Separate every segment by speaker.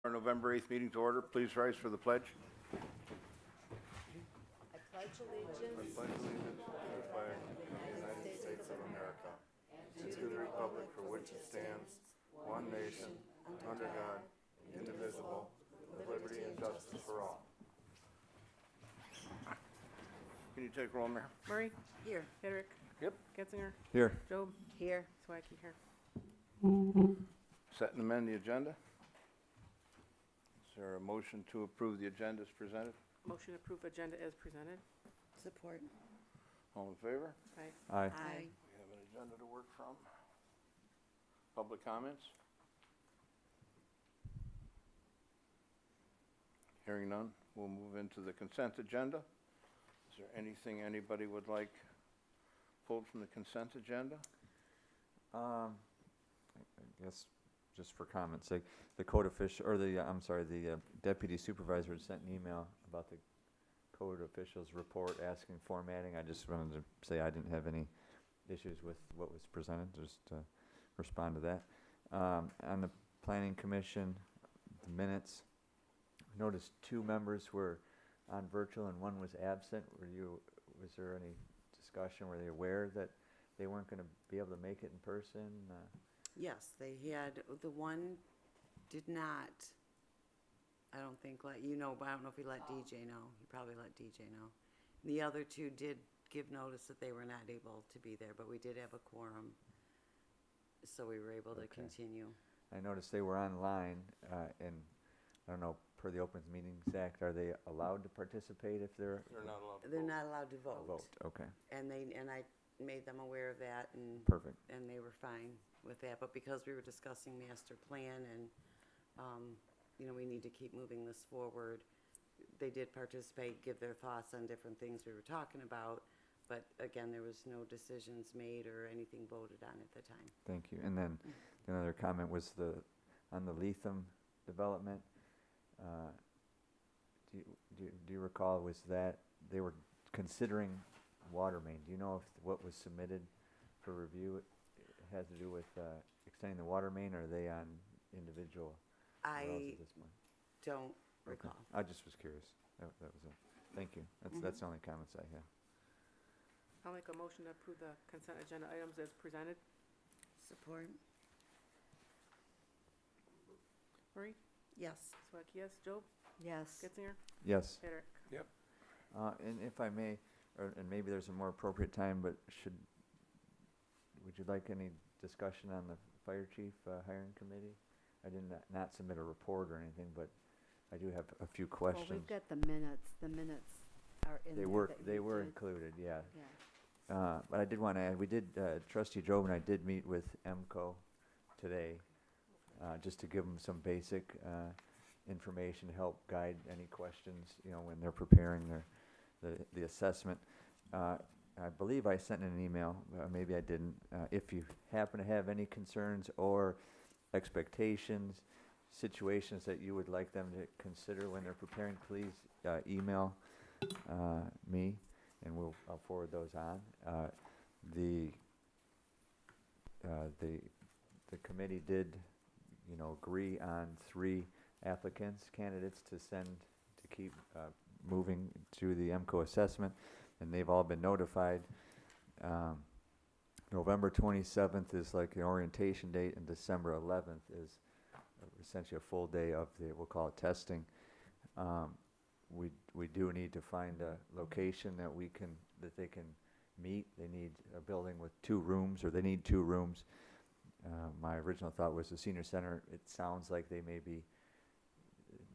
Speaker 1: Our November 8th meeting to order. Please rise for the pledge.
Speaker 2: I pledge allegiance
Speaker 3: pledge allegiance to the flag of the United States of America and to the republic for which it stands, one nation, under God, indivisible, with liberty and justice for all.
Speaker 1: Can you take roll, Mayor?
Speaker 4: Murray,
Speaker 2: here.
Speaker 4: Hedrick,
Speaker 1: Yep.
Speaker 4: Getzinger,
Speaker 5: Here.
Speaker 4: Job,
Speaker 2: Here.
Speaker 4: Swacky here.
Speaker 1: Set and amend the agenda. Is there a motion to approve the agenda as presented?
Speaker 4: Motion to approve agenda as presented.
Speaker 2: Support.
Speaker 1: All in favor?
Speaker 4: Aye.
Speaker 5: Aye.
Speaker 2: Aye.
Speaker 1: We have an agenda to work from. Public comments? Hearing none, we'll move into the consent agenda. Is there anything anybody would like pulled from the consent agenda?
Speaker 5: I guess just for comments sake, the code official, or the, the deputy supervisor had sent an email about the code officials report asking formatting. I just wanted to say I didn't have any issues with what was presented, just to respond to that. On the planning commission, the minutes, I noticed 2 members were on virtual and 1 was absent. Was there any discussion? Were they aware that they weren't going to be able to make it in person?
Speaker 2: Yes, they had, the one did not, I don't think let you know, but I don't know if he let DJ know. He probably let DJ know. The other 2 did give notice that they were not able to be there, but we did have a quorum, so we were able to
Speaker 5: Okay.
Speaker 2: continue.
Speaker 5: I noticed they were online, and I don't know, per the Open Meetings Act, are they allowed to participate if they're
Speaker 1: They're not allowed to
Speaker 2: They're
Speaker 1: vote.
Speaker 2: not allowed to
Speaker 5: a
Speaker 2: vote.
Speaker 5: vote? Okay,
Speaker 2: And I made them aware of that, and
Speaker 5: perfect.
Speaker 2: they were fine with that. But because we were discussing master plan and, we need to keep moving this forward, they did participate, give their thoughts on different things we were talking about. But again, there was no decisions made or anything voted on at the time.
Speaker 5: Thank you. And then another comment was on the Lethem development. Do you recall, was that they were considering water main? Do you know if what was submitted for review has to do with extending the water main, or are they on individual wells
Speaker 2: I
Speaker 5: at this point?
Speaker 2: don't
Speaker 5: Okay.
Speaker 2: recall.
Speaker 5: I just was curious. That was it. Thank you. That's the only comments I have.
Speaker 4: I'll make a motion to approve the consent agenda items as presented.
Speaker 2: Support?
Speaker 4: Murray,
Speaker 2: Yes.
Speaker 4: Swacky yes. Job,
Speaker 2: Yes.
Speaker 4: Getzinger,
Speaker 5: Yes.
Speaker 4: Hedrick.
Speaker 5: And if I may, and maybe there's a more appropriate time, but would you like any discussion on the fire chief hiring committee? I did not submit a report or anything, but I do have a few questions.
Speaker 6: Well, we've got the minutes are in there.
Speaker 5: They were
Speaker 6: did.
Speaker 5: included, yeah.
Speaker 6: Yeah.
Speaker 5: But I did want to add, we did, Trustee Job and I did meet with EMCO today, just to give them some basic information to help guide any questions, when they're preparing the assessment. I believe I sent in an email, maybe I didn't. If you happen to have any concerns or expectations, situations that you would like them to consider when they're preparing, please email me, and I'll forward those on. The committee did, agree on 3 candidates to keep moving to the EMCO assessment, and they've all been notified. November 27th is like the orientation date, and December 11th is essentially a full day of we'll call it testing. We do need to find a location that they can meet. They need a building with 2 rooms, or they need 2 rooms. My original thought was the senior center. It sounds like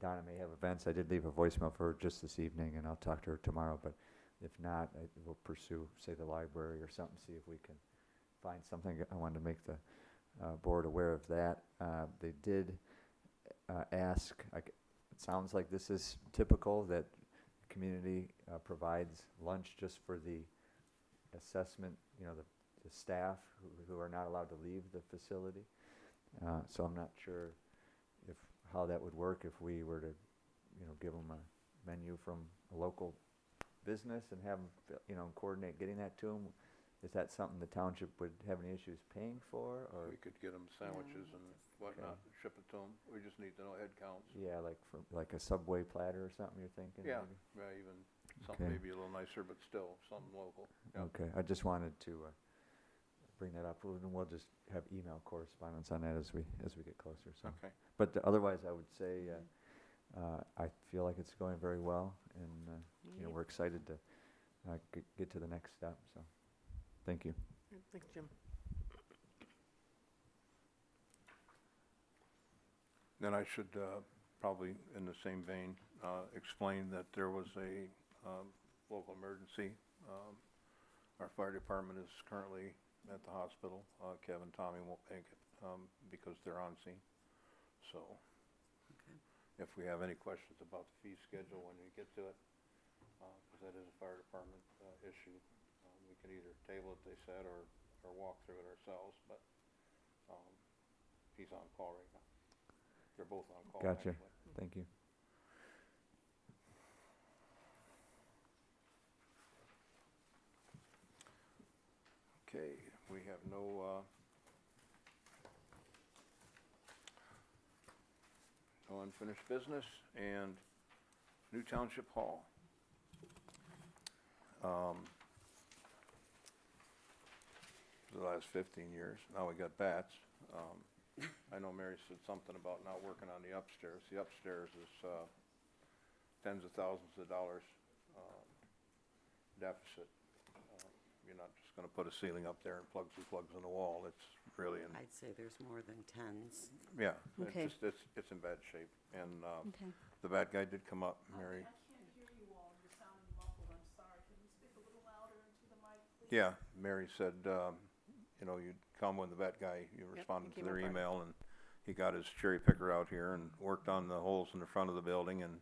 Speaker 5: Donna may have events. I did leave a voicemail for her just this evening, and I'll talk to her tomorrow, but if not, we'll pursue, say, the library or something, see if we can find something. I wanted to make the board aware of that. They did ask, it sounds like this is typical, that the community provides lunch just for the assessment, the staff who are not allowed to leave the facility. So I'm not sure how that would work if we were to, give them a menu from a local business and have them, coordinate getting that to them. is that something the township would have any issues paying for, or?
Speaker 1: We could get them sandwiches and whatnot, ship it to them. We just need to know head counts.
Speaker 5: Yeah, like for, like a Subway platter or something you're thinking?
Speaker 1: Yeah,
Speaker 5: maybe?
Speaker 1: yeah, even something
Speaker 5: Okay.
Speaker 1: maybe a little nicer, but still something local. Yeah.
Speaker 5: Okay, I just wanted to bring that up, and we'll just have email correspondence on that as we get closer, so.
Speaker 1: Okay.
Speaker 5: But otherwise, I would say, I feel like it's going very well, and, you know, we're excited to get to the next step, so, thank you.
Speaker 4: Thanks, Jim.
Speaker 1: Then I should probably, in the same vein, explain that there was a local emergency. Our fire department is currently at the hospital. Kevin and Tommy won't make it because they're on scene. So
Speaker 2: Okay.
Speaker 1: if we have any questions about the fee schedule when we get to it, because that is a fire department issue, we can either table it, they said, or walk through it ourselves, but he's on call right now. They're both on call,
Speaker 5: Gotcha.
Speaker 1: actually.
Speaker 5: Thank you.
Speaker 1: Okay, we have no unfinished business, and New Township Hall. For the last 15 years, now we got bats. I know Mary said something about not working on the upstairs. The upstairs is tens of thousands of dollars deficit. You're not just gonna put a ceiling up there and plug two plugs in the wall. It's really in,
Speaker 2: I'd say there's more than tens.
Speaker 1: yeah,
Speaker 6: Okay.
Speaker 1: it's in bad shape. And
Speaker 6: Okay.
Speaker 1: the bad guy did come up, Mary.
Speaker 7: I can't hear you all, you're sounding muffled, I'm sorry. Can you speak a little louder into the mic, please?
Speaker 1: Yeah, Mary said, you know, you'd come when the vet guy, you responded to
Speaker 4: came
Speaker 1: their
Speaker 4: up right-
Speaker 1: email, and he got his cherry picker out here and worked on the holes in the front of the building, and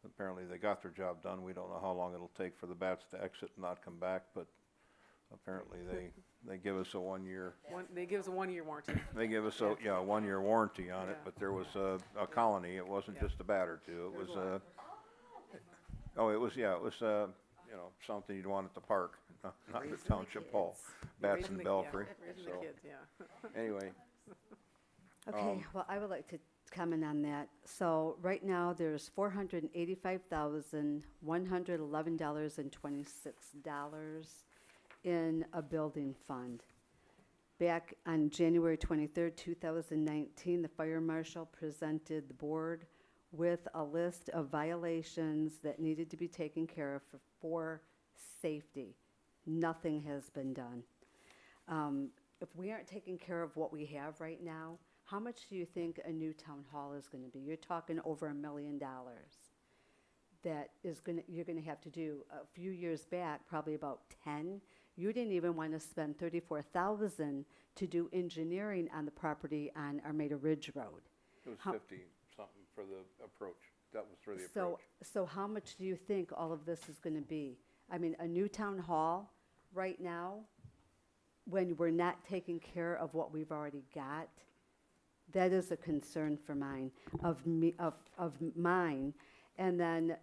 Speaker 1: apparently they got their job done. We don't know how long it'll take for the bats to exit and not come back, but apparently they give us a 1 year,
Speaker 4: They give us a 1-year warranty.
Speaker 1: they give us a, yeah, a 1 year warranty on it,
Speaker 4: Yeah.
Speaker 1: but there was a colony. It wasn't
Speaker 4: Yeah.
Speaker 1: just a bat or two. It
Speaker 4: There was
Speaker 1: was
Speaker 4: a lot.
Speaker 1: oh, it was, yeah, it was, you know, something you'd want at the park, not the
Speaker 2: Raising the
Speaker 1: township hall.
Speaker 2: kids.
Speaker 1: Bats
Speaker 4: Raising
Speaker 1: and
Speaker 4: the-
Speaker 1: belfry,
Speaker 4: yeah, Raising the
Speaker 1: so,
Speaker 4: kids, yeah.
Speaker 1: anyway,
Speaker 6: Okay, well, I would like to comment on that. So right now, there's $485,111.26 in a building fund. Back on January 23rd, 2019, the fire marshal presented the board with a list of violations that needed to be taken care of for safety. Nothing has been done. If we aren't taking care of what we have right now, how much do you think a new town hall is gonna be? You're talking over $1 million. That is you're gonna have to do. A few years back, probably about 10, you didn't even wanna spend $34,000 to do engineering on the property on Armada Ridge Road.
Speaker 1: it was
Speaker 6: How-
Speaker 1: 50-something for the approach. That was for the
Speaker 6: So,
Speaker 1: approach.
Speaker 6: so how much do you think all of this is gonna be? I mean, a new town hall right now, when we're not taking care of what we've already got, that is a concern for mine, of mine. And then,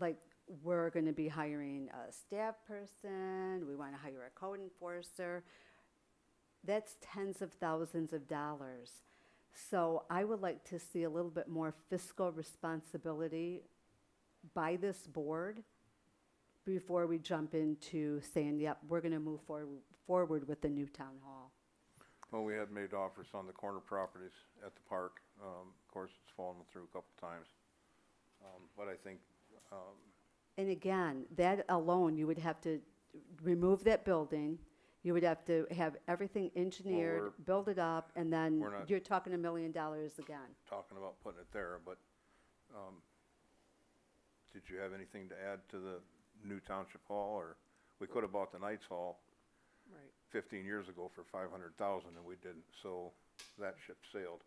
Speaker 6: like, we're gonna be hiring a staff person, we wanna hire a code enforcer. That's tens of thousands of dollars. So I would like to see a little bit more fiscal responsibility by this board before we jump into saying, yep, we're gonna move forward with the new town hall.
Speaker 1: Well, we had made offers on the corner properties at the park. Of course, it's fallen through a couple times. But I think,
Speaker 6: And again, that alone, you would have to remove that building, you would have to have everything engineered, build it up, and then
Speaker 1: we're not-
Speaker 6: you're talking $1 million again.
Speaker 1: talking about putting it there, but, did you have anything to add to the new township hall, or we could have bought the Knights Hall
Speaker 4: Right.
Speaker 1: 15 years ago for 500,000 and we didn't, so that ship sailed.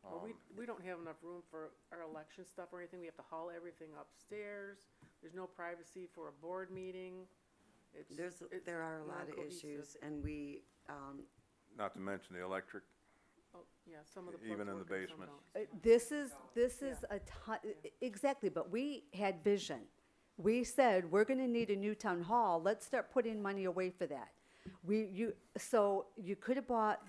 Speaker 4: Well, we don't have enough room for our election stuff or anything. We have to haul everything upstairs. There's no privacy for a board meeting. It's
Speaker 2: There are a lot of
Speaker 4: non-cohesive.
Speaker 2: issues, and we,
Speaker 1: Not to mention the electric,
Speaker 4: Oh, yeah, some of the plugs
Speaker 1: even in the
Speaker 4: work and some
Speaker 1: basement.
Speaker 4: don't.
Speaker 6: This is a ton, exactly, but we had vision. We said, we're gonna need a new town hall, let's start putting money away for that. So you could have bought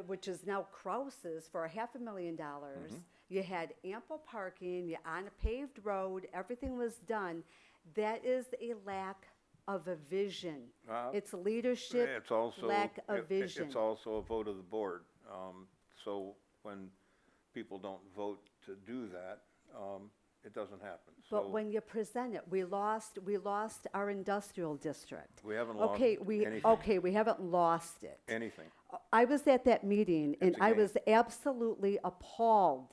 Speaker 6: which is now Kraus's, for $500,000. You had ample parking, you're on a paved road, everything was done. That is a lack of a vision. It's leadership,
Speaker 1: It's also,
Speaker 6: lack of vision.
Speaker 1: it's also a vote of the board. So when people don't vote to do that, it doesn't happen.
Speaker 6: But
Speaker 1: So
Speaker 6: when you present it, we lost our industrial district.
Speaker 1: we haven't lost anything.
Speaker 6: Okay, we haven't lost it.
Speaker 1: Anything.
Speaker 6: I was at that meeting, and
Speaker 1: It's a
Speaker 6: I
Speaker 1: game.
Speaker 6: was absolutely appalled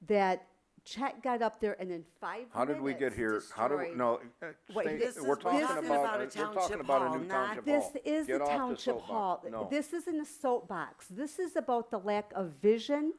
Speaker 6: that Chet got up there and in 5 minutes
Speaker 1: How did we get here? How do we,
Speaker 6: destroyed-
Speaker 1: no,
Speaker 6: Wait,
Speaker 1: stay-
Speaker 2: this is-
Speaker 1: we're talking
Speaker 2: we're talking
Speaker 1: about,
Speaker 2: about a
Speaker 1: we're talking
Speaker 2: township
Speaker 1: about a
Speaker 2: hall,
Speaker 1: new
Speaker 2: not-
Speaker 1: township
Speaker 6: This
Speaker 1: hall.
Speaker 6: is
Speaker 1: Get
Speaker 6: the
Speaker 1: off the
Speaker 6: township hall.
Speaker 1: soapbox. No.
Speaker 6: This isn't a soapbox. This is about the lack of vision,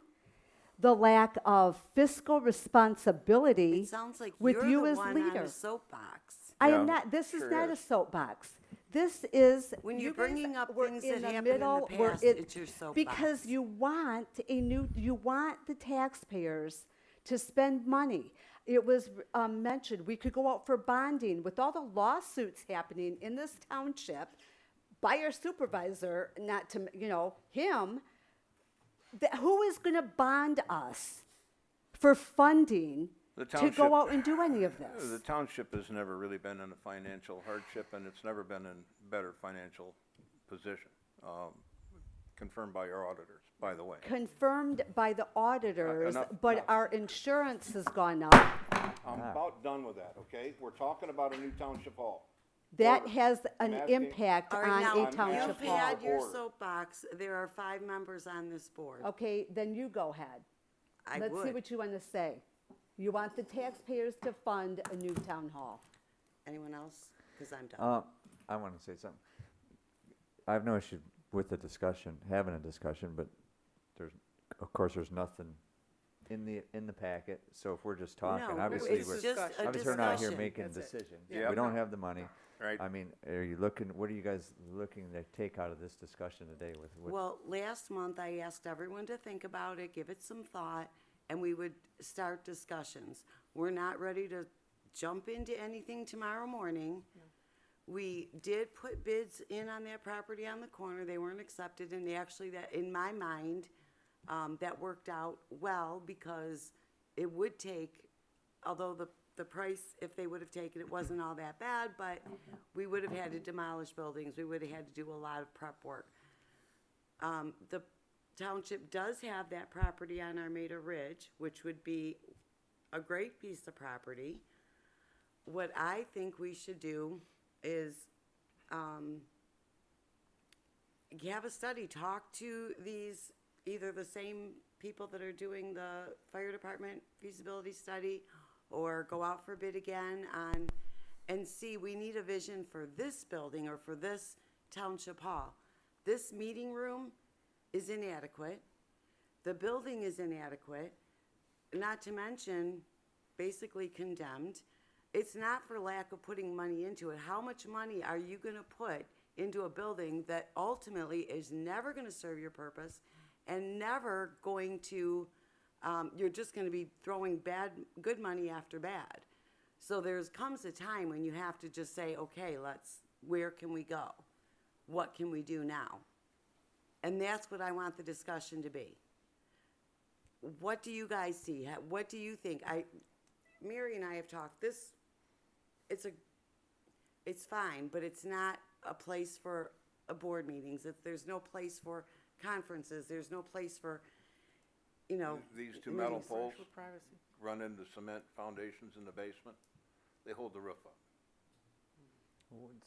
Speaker 6: the lack of fiscal responsibility
Speaker 2: It sounds like
Speaker 6: with
Speaker 2: you're
Speaker 6: you
Speaker 2: the
Speaker 6: as
Speaker 2: one on
Speaker 6: leader.
Speaker 2: the soapbox.
Speaker 6: I
Speaker 1: Yeah,
Speaker 6: am not, this is
Speaker 1: sure
Speaker 6: not a
Speaker 1: is.
Speaker 6: soapbox. This is.
Speaker 2: When
Speaker 6: you
Speaker 2: you're
Speaker 6: guys
Speaker 2: bringing up
Speaker 6: were
Speaker 2: things
Speaker 6: in
Speaker 2: that
Speaker 6: the
Speaker 2: happened in the
Speaker 6: middle, we're
Speaker 2: past,
Speaker 6: in-
Speaker 2: it's your soapbox.
Speaker 6: Because you want you want the taxpayers to spend money. It was mentioned, we could go out for bonding with all the lawsuits happening in this township by our supervisor, not to, him. Who is gonna bond us for funding
Speaker 1: The
Speaker 6: to
Speaker 1: township-
Speaker 6: go out and do any of
Speaker 1: The
Speaker 6: this?
Speaker 1: township has never really been in a financial hardship, and it's never been in better financial position, confirmed by our auditors, by the way.
Speaker 6: Confirmed by the auditors,
Speaker 1: enough,
Speaker 6: but
Speaker 1: enough.
Speaker 6: our insurance has gone up.
Speaker 1: I'm about done with that, okay? We're talking about a new township hall.
Speaker 6: That
Speaker 1: Order.
Speaker 6: has an
Speaker 1: I'm asking-
Speaker 6: impact
Speaker 2: All right,
Speaker 6: on
Speaker 2: now,
Speaker 6: a
Speaker 1: I'm
Speaker 6: township
Speaker 2: you've
Speaker 6: hall.
Speaker 2: had your
Speaker 1: Order.
Speaker 2: soapbox. There are 5 members on this board.
Speaker 6: Okay, then you go ahead.
Speaker 2: I
Speaker 6: Let's see
Speaker 2: would.
Speaker 6: what you want to say. You want the taxpayers to fund a new town hall.
Speaker 2: Anyone else? Because I'm done.
Speaker 5: I want to say something. I have no issue with the discussion, having a discussion, but of course, there's nothing in the packet. So if we're just talking,
Speaker 2: No,
Speaker 5: obviously,
Speaker 2: it's
Speaker 5: we're
Speaker 2: just a
Speaker 5: obviously we're not here
Speaker 2: discussion.
Speaker 5: making
Speaker 4: That's it.
Speaker 5: decisions.
Speaker 1: Yeah.
Speaker 5: We don't have the money.
Speaker 1: Right.
Speaker 5: I mean, what are you guys looking to take out of this discussion today with?
Speaker 2: Well, last month I asked everyone to think about it, give it some thought, and we would start discussions. We're not ready to jump into anything tomorrow morning. We did put bids in on that property on the corner. They weren't accepted, and actually that, in my mind, that worked out well because it would take, although the price, if they would have taken it, wasn't all that bad, but we would have had to demolish buildings. We would have had to do a lot of prep work. The township does have that property on Armada Ridge, which would be a great piece of property. What I think we should do is, have a study, talk to these, either the same people that are doing the fire department feasibility study, or go out for bid again and see, we need a vision for this building or for this township hall. This meeting room is inadequate. The building is inadequate, not to mention basically condemned. It's not for lack of putting money into it. How much money are you gonna put into a building that ultimately is never gonna serve your purpose and never going to, you're just gonna be throwing good money after bad. So comes a time when you have to just say, okay, where can we go? What can we do now? And that's what I want the discussion to be. What do you guys see? What do you think? Mary and I have talked, it's fine, but it's not a place for board meetings. There's no place for conferences. There's no place for,
Speaker 1: These two metal
Speaker 2: meetings.
Speaker 1: poles
Speaker 4: For privacy.
Speaker 1: run into cement foundations in the basement. They hold the roof up.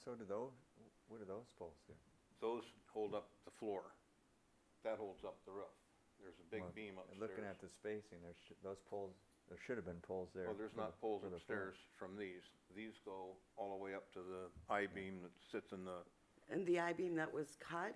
Speaker 5: So do those. What do those poles do?
Speaker 1: Those hold up the floor. That holds up the roof. There's a big
Speaker 5: Well,
Speaker 1: beam upstairs.
Speaker 5: Looking at the spacing, those poles. There should have been poles there.
Speaker 1: Well, there's
Speaker 5: for
Speaker 1: not
Speaker 5: the-
Speaker 1: poles
Speaker 5: for the floor.
Speaker 1: upstairs from these. These go all the way up to the I-beam that sits in the,
Speaker 2: and the I-beam that was cut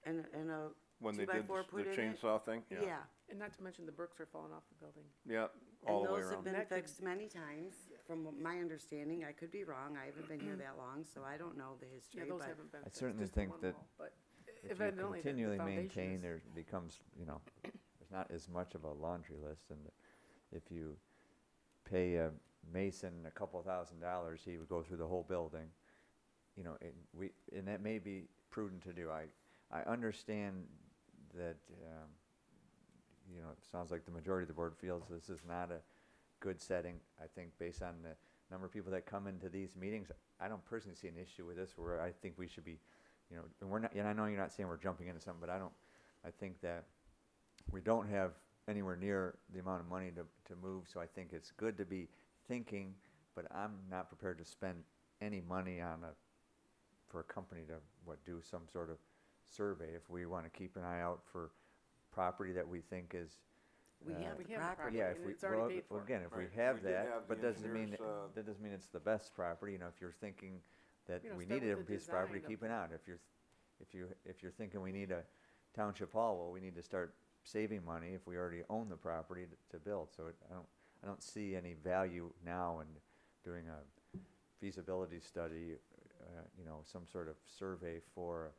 Speaker 2: and a
Speaker 1: when they did
Speaker 2: 2x4
Speaker 1: the
Speaker 2: put in it.
Speaker 1: chainsaw thing?
Speaker 2: Yeah.
Speaker 4: And not to mention the bricks are falling off the building.
Speaker 1: Yeah, all the way
Speaker 2: And those have
Speaker 1: around.
Speaker 2: been
Speaker 4: That could-
Speaker 2: fixed many times, from my understanding. I could be wrong. I haven't been here that long, so I don't know the history,
Speaker 4: Yeah, those
Speaker 2: but
Speaker 4: haven't been
Speaker 5: I
Speaker 4: fixed,
Speaker 5: certainly
Speaker 4: just the
Speaker 5: think
Speaker 4: one
Speaker 5: that
Speaker 4: wall, but
Speaker 5: If you
Speaker 4: evidently the
Speaker 5: continually
Speaker 4: foundation
Speaker 5: maintain,
Speaker 4: is-
Speaker 5: there becomes, there's not as much of a laundry list, and if you pay a mason a couple $1,000s, he would go through the whole building, you know, and that may be prudent to do. I understand that, you know, it sounds like the majority of the board feels this is not a good setting. I think based on the number of people that come into these meetings, I don't personally see an issue with this where I think we should be, you know, and we're not, and I know you're not saying we're jumping into something, but I think that we don't have anywhere near the amount of money to move, so I think it's good to be thinking, but I'm not prepared to spend any money for a company to, do some sort of survey. If we want to keep an eye out for property that we think is.
Speaker 2: We have the
Speaker 4: We have the
Speaker 2: property.
Speaker 5: Yeah,
Speaker 4: and
Speaker 5: if we,
Speaker 4: it's already
Speaker 5: well,
Speaker 4: paid for.
Speaker 5: again, if we
Speaker 3: Right.
Speaker 5: have
Speaker 3: We did
Speaker 5: that,
Speaker 3: have
Speaker 5: but
Speaker 3: the
Speaker 5: doesn't mean,
Speaker 3: engineers,
Speaker 5: that doesn't mean it's the best property. You know, if you're thinking that
Speaker 4: You know,
Speaker 5: we
Speaker 4: start
Speaker 5: need a
Speaker 4: with the
Speaker 5: piece of property,
Speaker 4: design of
Speaker 5: keep it out. If you're thinking we need a township hall, well, we need to start saving money if we already own the property to build. So I don't see any value now in doing a feasibility study, you know, some sort of survey for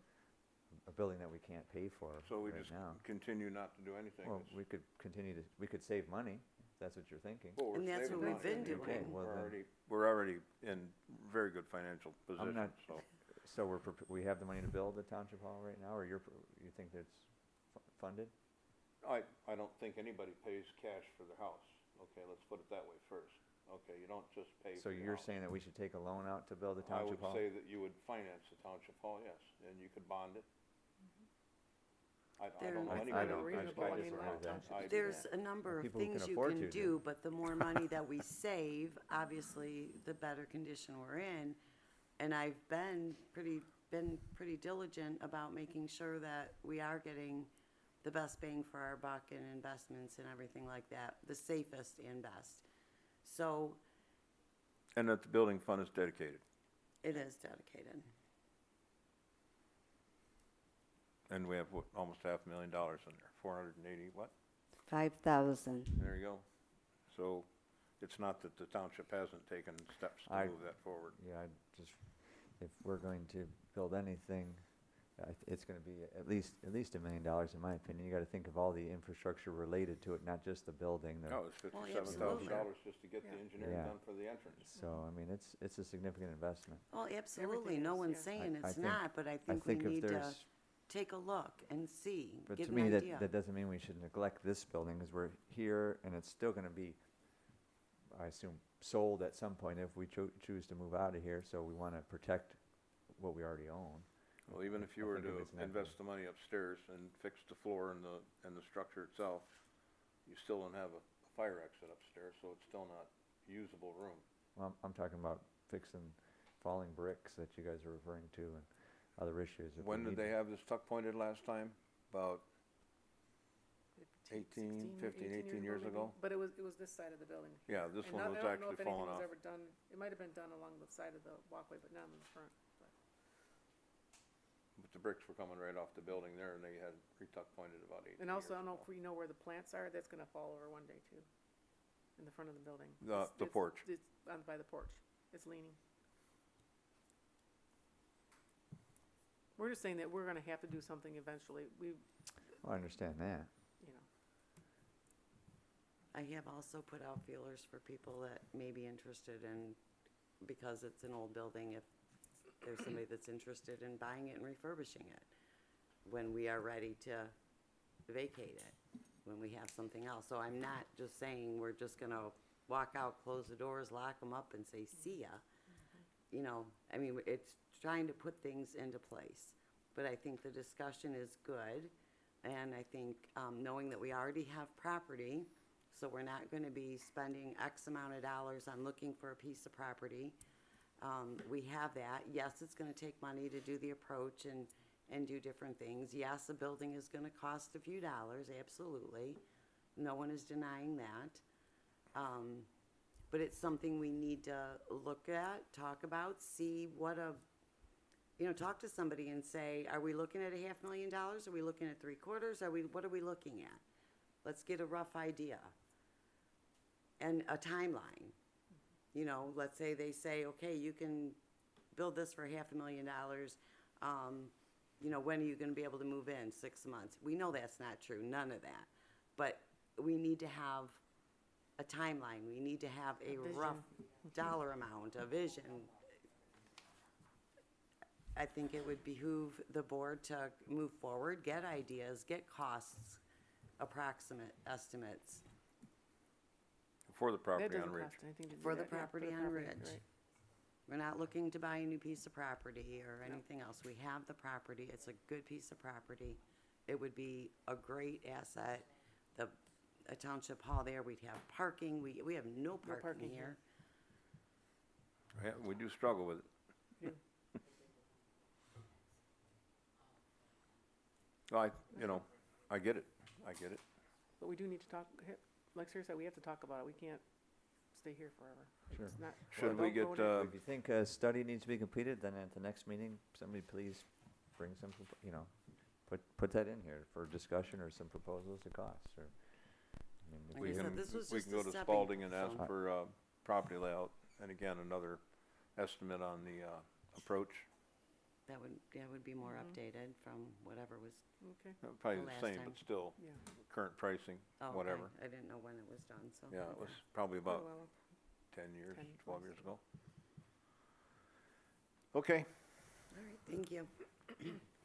Speaker 5: a building that we can't pay for
Speaker 1: So we
Speaker 5: right
Speaker 1: just
Speaker 5: now.
Speaker 1: continue not to do anything.
Speaker 5: Well,
Speaker 1: It's-
Speaker 5: we could continue to, we could save money, if that's what you're thinking.
Speaker 1: Well, we're
Speaker 2: And that's
Speaker 1: saving
Speaker 2: what we've
Speaker 1: money.
Speaker 2: been
Speaker 5: Okay,
Speaker 2: doing.
Speaker 5: well then-
Speaker 1: We're already in very good financial position,
Speaker 5: not-
Speaker 1: so.
Speaker 5: So we have the money to build the township hall right now, or you think that's funded?
Speaker 1: I don't think anybody pays cash for their house. Okay, let's put it that way first. Okay, you don't just pay
Speaker 5: So
Speaker 1: for your
Speaker 5: you're
Speaker 1: house.
Speaker 5: saying that we should take a loan out to build the
Speaker 1: I
Speaker 5: township
Speaker 1: would
Speaker 5: hall?
Speaker 1: say that you would finance the township hall, yes, and you could bond it. I don't know
Speaker 2: There-
Speaker 1: anybody.
Speaker 5: I
Speaker 1: that
Speaker 5: don't-
Speaker 1: pays
Speaker 4: reasonable.
Speaker 1: cash
Speaker 4: I mean,
Speaker 1: for
Speaker 4: a
Speaker 1: a
Speaker 4: lot of
Speaker 1: house.
Speaker 4: townships
Speaker 1: I-
Speaker 4: do
Speaker 2: There's
Speaker 4: that.
Speaker 2: a number of
Speaker 5: People who
Speaker 2: things
Speaker 5: can
Speaker 2: you
Speaker 5: afford
Speaker 2: can
Speaker 5: to
Speaker 2: do, but the more money that we save, obviously, the better condition we're in. And I've been pretty diligent about making sure that we are getting the best bang for our buck in investments and everything like that, the safest and best. So
Speaker 1: And that the building fund is dedicated.
Speaker 2: it is dedicated.
Speaker 1: And we have, what, almost $500,000 in there, 480, what?
Speaker 6: 5,000.
Speaker 1: There you go. So it's not that the township hasn't taken steps to
Speaker 5: I-
Speaker 1: move that forward.
Speaker 5: Yeah, I just, if we're going to build anything, it's gonna be at least $1 million in my opinion. You gotta think of all the infrastructure related to it, not just the building.
Speaker 1: No, it's
Speaker 2: Well,
Speaker 1: $57,000 just to get the
Speaker 4: Yeah.
Speaker 1: engineering
Speaker 5: Yeah.
Speaker 1: done for the entrance.
Speaker 5: So, I mean, it's a significant investment.
Speaker 2: Well, absolutely,
Speaker 4: Everything
Speaker 2: no
Speaker 4: is,
Speaker 2: one's
Speaker 4: yeah.
Speaker 2: saying
Speaker 5: I
Speaker 2: it's
Speaker 5: think-
Speaker 2: not, but I
Speaker 5: I
Speaker 2: think we
Speaker 5: think if
Speaker 2: need to
Speaker 5: there's,
Speaker 2: take a look and see,
Speaker 5: but
Speaker 2: get
Speaker 5: to
Speaker 2: an
Speaker 5: me,
Speaker 2: idea.
Speaker 5: that doesn't mean we should neglect this building, because we're here, and it's still gonna be, I assume, sold at some point if we choose to move out of here, so we wanna protect what we already own.
Speaker 1: Well, even if you
Speaker 5: I
Speaker 1: were
Speaker 5: think if
Speaker 1: to
Speaker 5: it's not-
Speaker 1: invest the money upstairs and fix the floor and the structure itself, you still don't have a fire exit upstairs, so it's still not usable room.
Speaker 5: Well, I'm talking about fixing falling bricks that you guys are referring to and other issues. if we
Speaker 1: When
Speaker 5: need
Speaker 1: did they
Speaker 5: to.
Speaker 1: have this tuck pointed last time? About
Speaker 4: 16,
Speaker 1: 18 years
Speaker 4: maybe.
Speaker 1: ago?
Speaker 4: But it was this side of the building.
Speaker 1: Yeah, this
Speaker 4: And
Speaker 1: one
Speaker 4: not-
Speaker 1: was
Speaker 4: I don't know
Speaker 1: actually
Speaker 4: if anything
Speaker 1: falling
Speaker 4: was
Speaker 1: off.
Speaker 4: ever done, it might have been done along the side of the walkway, but not in the front. But
Speaker 1: But the bricks were coming right off the building there, and they had re-tuck pointed about 18 years
Speaker 4: And also, I don't know
Speaker 1: ago.
Speaker 4: if we know where the plants are, that's gonna fall over one day too, in the front of the building.
Speaker 1: The porch.
Speaker 4: It's by the porch, it's leaning. We're just saying that we're gonna have to do something eventually,
Speaker 5: Well, I understand that.
Speaker 4: you know.
Speaker 2: I have also put out feelers for people that may be interested in, because it's an old building, if there's somebody that's interested in buying it and refurbishing it when we are ready to vacate it, when we have something else. So I'm not just saying we're just gonna walk out, close the doors, lock them up and say, see ya. You know, I mean, it's trying to put things into place. But I think the discussion is good. And I think, knowing that we already have property, so we're not gonna be spending X amount of dollars on looking for a piece of property. We have that. Yes, it's gonna take money to do the approach and do different things. Yes, a building is gonna cost a few dollars, absolutely. No one is denying that. But it's something we need to look at, talk about, see what talk to somebody and say, are we looking at $500,000? Are we looking at 3/4? What are we looking at? Let's get a rough idea. And a timeline. You know, let's say they say, okay, you can build this for $500,000. When are you gonna be able to move in? 6 months. We know that's not true, none of that. But we need to have a timeline. We need to have a
Speaker 4: vision.
Speaker 2: rough dollar amount, a vision. I think it would behoove the board to move forward, get ideas, get costs, approximate estimates
Speaker 1: For the
Speaker 4: That
Speaker 1: property
Speaker 4: doesn't
Speaker 1: on Ridge.
Speaker 4: cost anything to do
Speaker 2: for the
Speaker 4: that, yeah,
Speaker 2: property on Ridge.
Speaker 4: right.
Speaker 2: We're not looking to buy a new piece of property or anything else. We have the property. It's a good piece of property. It would be a great asset. A township hall there, we'd have parking. We have no parking
Speaker 4: parking
Speaker 2: here.
Speaker 1: Yeah, we do struggle with it.
Speaker 4: Yeah.
Speaker 1: Well, I get it. I get it.
Speaker 4: But we do need to talk, like Sarah said, we have to talk about it. We can't stay here forever.
Speaker 5: Sure.
Speaker 4: It's not-
Speaker 1: Should we
Speaker 4: don't
Speaker 1: get,
Speaker 4: go to-
Speaker 5: If you think a study needs to be completed, then at the next meeting, somebody please bring some, put that in here for discussion or some proposals of costs, or, I mean, if
Speaker 2: Like
Speaker 1: We
Speaker 2: I said,
Speaker 1: can,
Speaker 2: this was
Speaker 1: we
Speaker 2: just
Speaker 1: can go
Speaker 2: a
Speaker 1: to
Speaker 2: stepping
Speaker 1: Spalding and ask
Speaker 2: stone.
Speaker 1: for, property layout, and again, another estimate on the, approach.
Speaker 2: That would be more updated from whatever was,
Speaker 4: Okay,
Speaker 1: Probably
Speaker 2: The
Speaker 1: the
Speaker 2: last
Speaker 1: same,
Speaker 2: time.
Speaker 1: but still,
Speaker 4: yeah.
Speaker 1: current pricing,
Speaker 2: oh, okay.
Speaker 1: whatever.
Speaker 2: I didn't know when it was done, so.
Speaker 1: Yeah, it
Speaker 2: okay.
Speaker 1: was probably
Speaker 4: Oh,
Speaker 1: about
Speaker 4: well,
Speaker 1: 10 years,
Speaker 4: 10,
Speaker 1: 12
Speaker 4: 12
Speaker 1: years ago. Okay.
Speaker 2: All right, thank you.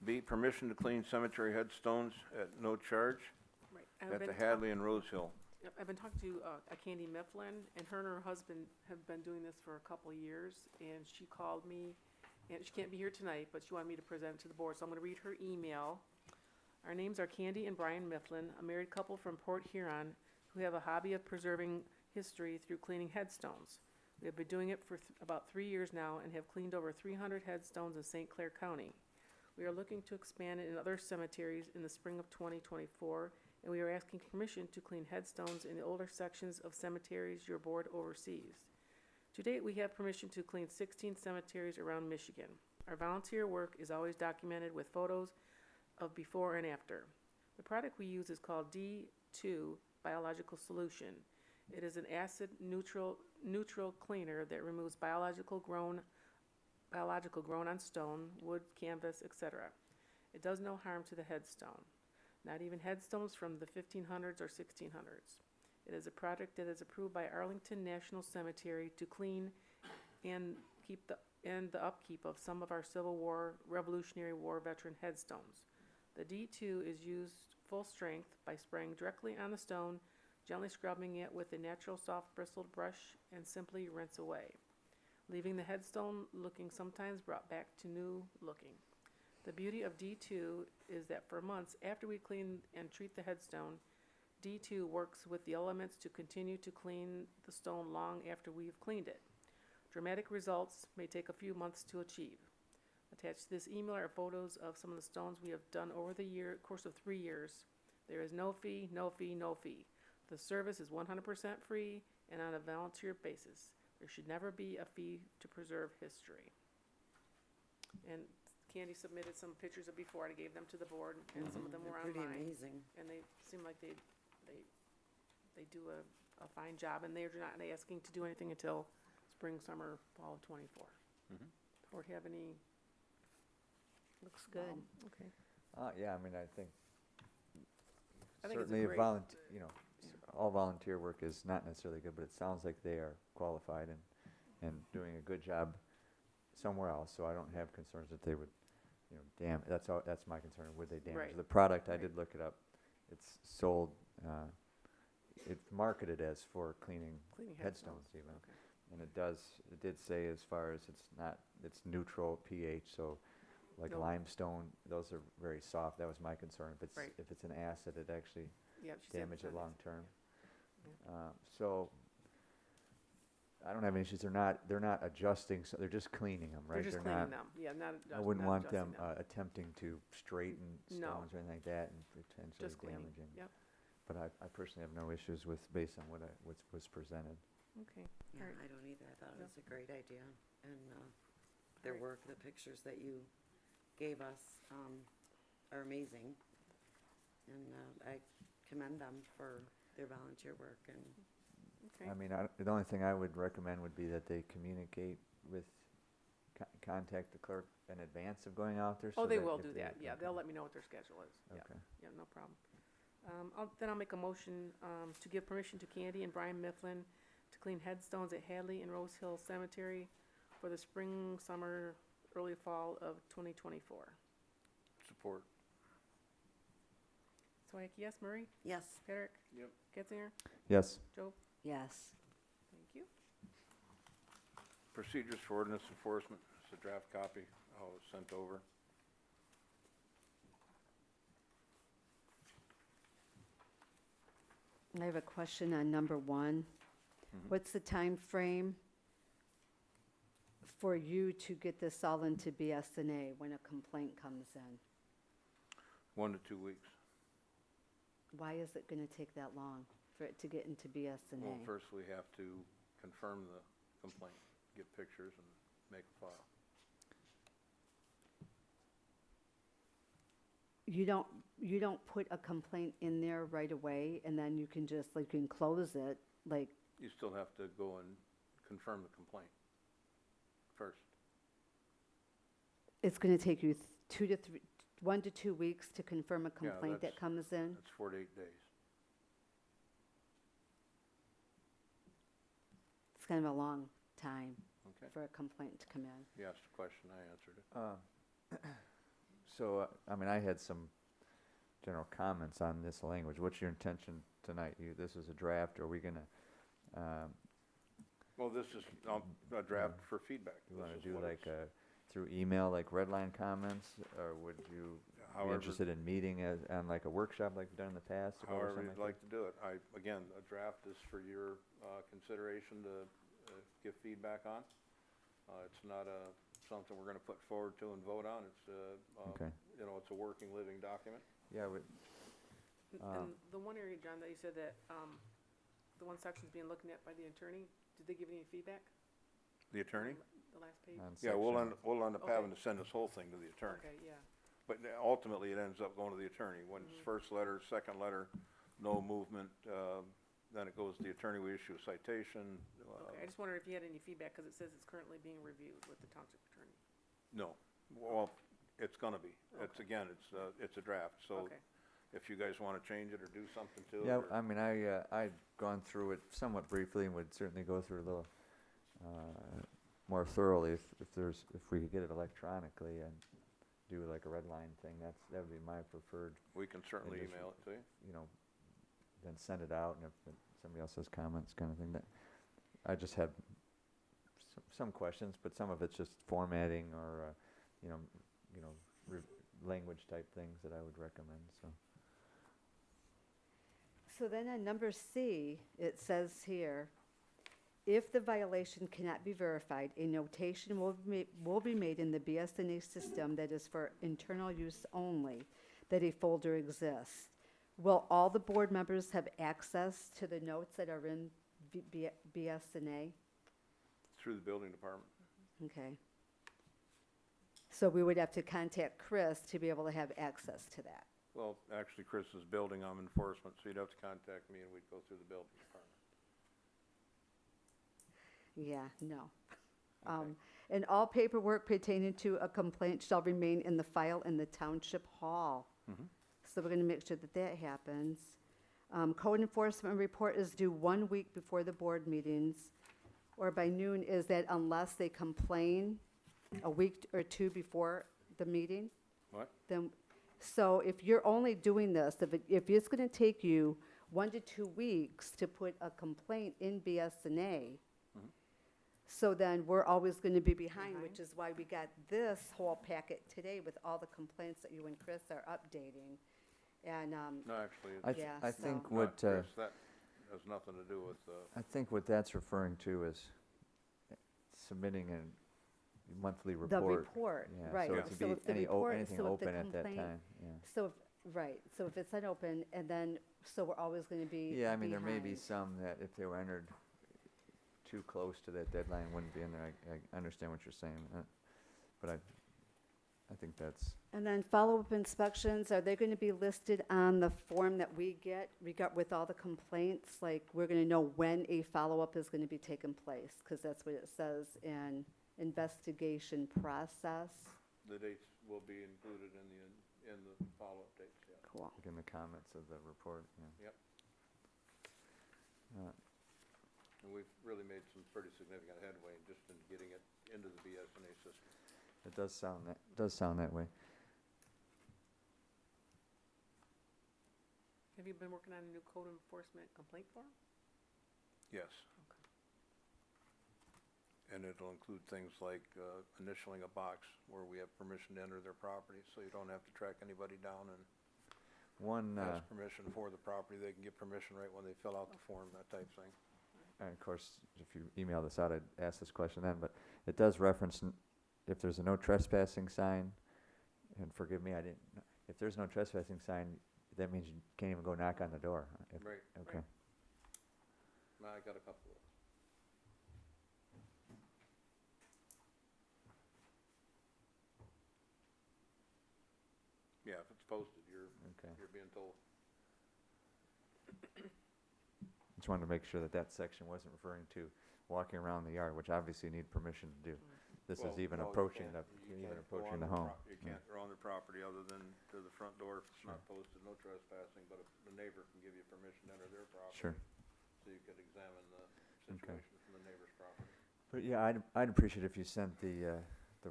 Speaker 1: B, permission to clean cemetery headstones at no charge
Speaker 4: right. I've
Speaker 1: at
Speaker 4: been
Speaker 1: the
Speaker 4: talk-
Speaker 1: Hadley and Rose Hill.
Speaker 4: Yep, I've been talking to Candy Mifflin, and her and her husband have been doing this for a couple of years, and she called me, and she can't be here tonight, but she wanted me to present it to the board, so I'm gonna read her email. Our names are Candy and Brian Mifflin, a married couple from Port Huron, who have a hobby of preserving history through cleaning headstones. We have been doing it for about 3 years now and have cleaned over 300 headstones in St. Clair County. We are looking to expand it in other cemeteries in the spring of 2024, and we are asking permission to clean headstones in the older sections of cemeteries your board oversees. To date, we have permission to clean 16 cemeteries around Michigan. Our volunteer work is always documented with photos of before and after. The product we use is called D2 Biological Solution. It is an acid neutral cleaner that removes biological grown on stone, wood, canvas, etc. It does no harm to the headstone, not even headstones from the 1500s or 1600s. It is a product that is approved by Arlington National Cemetery to clean and the upkeep of some of our Civil War, Revolutionary War veteran headstones. The D2 is used full strength by spraying directly on the stone, gently scrubbing it with a natural soft bristled brush, and simply rinse away, leaving the headstone looking sometimes brought back to new looking. The beauty of D2 is that for months after we clean and treat the headstone, D2 works with the elements to continue to clean the stone long after we've cleaned it. Dramatic results may take a few months to achieve. Attached to this email are photos of some of the stones we have done over the course of 3 years. There is no fee, no fee, no fee. The service is 100% free and on a volunteer basis. There should never be a fee to preserve history. And Candy submitted some pictures of before. I gave them to the board, and some of them were
Speaker 2: They're pretty
Speaker 4: online.
Speaker 2: amazing.
Speaker 4: And they seem like they do a fine job, and they're not asking to do anything until spring, summer, fall of '24.
Speaker 1: Mhm.
Speaker 4: Board have any?
Speaker 6: Looks good.
Speaker 4: Okay.
Speaker 5: Yeah, I mean, I think
Speaker 4: I think it's a
Speaker 5: certainly
Speaker 4: great-
Speaker 5: all volunteer work is not necessarily good, but it sounds like they are qualified and doing a good job somewhere else, so I don't have concerns that they would, that's my concern, would they damage
Speaker 4: Right.
Speaker 5: the product? I
Speaker 4: Right.
Speaker 5: did look it up. It's sold, it's marketed as for cleaning
Speaker 4: Cleaning
Speaker 5: headstones even.
Speaker 4: Okay.
Speaker 5: And it did say as far as it's neutral pH, so like
Speaker 4: No.
Speaker 5: limestone, those are very soft. That was my concern.
Speaker 4: Right.
Speaker 5: If it's an acid, it actually
Speaker 4: Yeah, she said
Speaker 5: damage it
Speaker 4: it's
Speaker 5: long term.
Speaker 4: Yeah.
Speaker 5: So I don't have any issues. They're not adjusting, so they're just cleaning them, right?
Speaker 4: They're just
Speaker 5: not-
Speaker 4: cleaning them. Yeah, not.
Speaker 5: I wouldn't
Speaker 4: not
Speaker 5: want them
Speaker 4: adjusting
Speaker 5: attempting to straighten
Speaker 4: No.
Speaker 5: stones or anything like that and potentially
Speaker 4: Just cleaning.
Speaker 5: damaging.
Speaker 4: Yep.
Speaker 5: But I personally have no issues based on what was presented.
Speaker 4: Okay.
Speaker 2: Yeah,
Speaker 4: All right.
Speaker 2: I don't either. I thought it
Speaker 4: Yep.
Speaker 2: was a great idea. And their
Speaker 4: Right.
Speaker 2: work, the pictures that you gave us are amazing. And I commend them for their volunteer work. And
Speaker 4: Okay.
Speaker 5: I mean, the only thing I would recommend would be that they communicate with, contact the clerk in advance of going out there.
Speaker 4: Oh,
Speaker 5: so
Speaker 4: they
Speaker 5: that
Speaker 4: will
Speaker 5: if
Speaker 4: do
Speaker 5: they-
Speaker 4: that. Yeah,
Speaker 5: okay.
Speaker 4: they'll let me know what their schedule is. Yeah.
Speaker 5: Okay.
Speaker 4: Yeah, no problem. Then I'll make a motion to give permission to Candy and Brian Mifflin to clean headstones at Hadley and Rose Hill Cemetery for the spring, summer, early fall of 2024.
Speaker 1: Support.
Speaker 4: Swack, yes. Murray?
Speaker 2: Yes.
Speaker 4: Patrick?
Speaker 1: Yep.
Speaker 4: Getzinger?
Speaker 5: Yes.
Speaker 4: Joe?
Speaker 6: Yes.
Speaker 4: Thank you.
Speaker 1: Procedures for ordinance enforcement, it's a draft copy, I was sent over.
Speaker 6: I have a question on number 1.
Speaker 1: Mhm.
Speaker 6: What's the time frame for you to get this all into BSNA when a complaint comes in?
Speaker 1: 1 to 2 weeks.
Speaker 6: Why is it going to take that long for it to get into BSNA?
Speaker 1: Well, first we have to confirm the complaint, get pictures and make a file.
Speaker 6: You don't put a complaint in there right away and then you can just, like, you can close it, like,
Speaker 1: You still have to go and confirm the complaint first.
Speaker 6: it's going to take you 1 to 2 weeks to confirm a complaint that
Speaker 1: that's-
Speaker 6: comes in?
Speaker 1: That's 4 to 8 days.
Speaker 6: It's kind of a long time
Speaker 1: Okay.
Speaker 6: for a complaint to come in.
Speaker 1: You asked a question, I answered it.
Speaker 5: So, I mean, I had some general comments on this language. What's your intention tonight? This is a draft, are we gonna,
Speaker 1: Well, this is a draft for feedback.
Speaker 5: you
Speaker 1: This
Speaker 5: wanna
Speaker 1: is
Speaker 5: do
Speaker 1: what
Speaker 5: like
Speaker 1: it's-
Speaker 5: through email, like red line comments? Or would you be
Speaker 1: However-
Speaker 5: interested in meeting on like a workshop like we've done in the past? to go over
Speaker 1: However
Speaker 5: something
Speaker 1: you'd like to do it. Again, a draft is for your consideration to give feedback on. It's not something we're gonna put forward to and vote on. It's,
Speaker 5: Okay.
Speaker 1: it's a working, living document.
Speaker 5: Yeah,
Speaker 4: And the one area, John, that you said that, the one section's being looked at by the attorney, did they give any feedback?
Speaker 1: The attorney?
Speaker 4: The last page?
Speaker 5: on
Speaker 1: Yeah, we'll
Speaker 5: section-
Speaker 1: end up
Speaker 4: Okay.
Speaker 1: having to send this whole thing to the attorney.
Speaker 4: Okay, yeah.
Speaker 1: But ultimately, it ends up going to the attorney. When it's
Speaker 4: Mhm.
Speaker 1: first letter, second letter, no movement, then it goes to the attorney, we issue a citation.
Speaker 4: Okay, I just wondered if you had any feedback, because it says it's currently being reviewed with the township attorney.
Speaker 1: No, well, it's gonna be. It's,
Speaker 4: Okay.
Speaker 1: again, it's a draft, so
Speaker 4: Okay,
Speaker 1: if you guys wanna change it or do something to it.
Speaker 5: Yeah,
Speaker 1: or-
Speaker 5: I mean, I'd gone through it somewhat briefly and would certainly go through a little more thoroughly if we could get it electronically and do like a red line thing. That would be my preferred,
Speaker 1: We can certainly
Speaker 5: Initial.
Speaker 1: email it to you.
Speaker 5: then send it out, and if somebody else has comments, kind of thing. That I just had some questions, but some of it's just formatting or language type things that I would recommend. So
Speaker 6: So then on number C, it says here, if the violation cannot be verified, a notation will be made in the BSNA system that is for internal use only, that a folder exists. Will all the board members have access to the notes that are in BSNA?
Speaker 1: Through the building department.
Speaker 6: Okay. So we would have to contact Chris to be able to have access to that.
Speaker 1: Well, actually, Chris is building on enforcement, so you'd have to contact me and we'd go through the building department.
Speaker 6: Yeah, no.
Speaker 1: Okay.
Speaker 6: And all paperwork pertaining to a complaint shall remain in the file in the township hall.
Speaker 1: Mhm.
Speaker 6: So we're gonna make sure that that happens. Code enforcement report is due 1 week before the board meetings, or by noon. Is that unless they complain a week or 2 before the meeting?
Speaker 1: What?
Speaker 6: Then, so if you're only doing this, if it's gonna take you 1 to 2 weeks to put a complaint in BSNA,
Speaker 1: Mhm.
Speaker 6: so then we're always gonna be behind,
Speaker 4: Behind.
Speaker 6: which is why we got this whole packet today with all the complaints that you and Chris are updating. And,
Speaker 1: No, actually,
Speaker 5: I,
Speaker 1: it's
Speaker 6: Yeah,
Speaker 5: I
Speaker 6: so-
Speaker 5: think
Speaker 1: not
Speaker 5: what
Speaker 1: Chris. That has nothing to do with,
Speaker 5: I think what that's referring to is submitting a monthly
Speaker 6: the
Speaker 5: report.
Speaker 6: report,
Speaker 5: Yeah,
Speaker 6: right.
Speaker 5: so
Speaker 1: Yeah.
Speaker 5: it could
Speaker 6: So
Speaker 5: be
Speaker 6: if the
Speaker 5: anything
Speaker 6: report- so if the
Speaker 5: open at that
Speaker 6: complaint-
Speaker 5: time. Yeah.
Speaker 6: So, right, so if it's unopened, and then, so we're always gonna be
Speaker 5: Yeah, I mean, there may be
Speaker 6: behind.
Speaker 5: some that if they were entered too close to that deadline, wouldn't be in there. I understand what you're saying, but I think that's,
Speaker 6: And then follow-up inspections, are they gonna be listed on the form that we get with all the complaints? Like, we're gonna know when a follow-up is gonna be taking place, because that's what it says in investigation process.
Speaker 1: the dates will be included in the follow-up dates, yeah.
Speaker 6: Cool.
Speaker 5: like in the comments of the report, yeah.
Speaker 1: Yep.
Speaker 5: Uh,
Speaker 1: And we've really made some pretty significant headway just in getting it into the BSNA system.
Speaker 5: It does sound that way.
Speaker 4: Have you been working on a new code enforcement complaint form?
Speaker 1: Yes. And it'll include things like initialing a box where we have permission to enter their property, so you don't have to track anybody down and
Speaker 5: One,
Speaker 1: ask permission for the property. They can get permission right when they fill out the form, that type thing.
Speaker 5: and of course, if you email this out, I'd ask this question then, but it does reference if there's a no trespassing sign, and forgive me, if there's no trespassing sign, that means you can't even go knock on the door.
Speaker 1: Right.
Speaker 5: Okay.
Speaker 1: Now, I got a couple of. Yeah, if it's posted,
Speaker 5: Okay.
Speaker 1: you're being told.
Speaker 5: Just wanted to make sure that section wasn't referring to walking around the yard, which obviously you need permission to do. This is
Speaker 1: Well,
Speaker 5: even
Speaker 1: no, you
Speaker 5: approaching
Speaker 1: can't-
Speaker 5: the,
Speaker 1: you
Speaker 5: even
Speaker 1: can't go
Speaker 5: approaching
Speaker 1: on
Speaker 5: the home.
Speaker 1: You can't go on the property other than to the front door if it's not posted, no trespassing, but if the neighbor can give you permission to enter their property.
Speaker 5: Sure.
Speaker 1: So you could examine the situation from the neighbor's property.
Speaker 5: But yeah, I'd appreciate if you sent the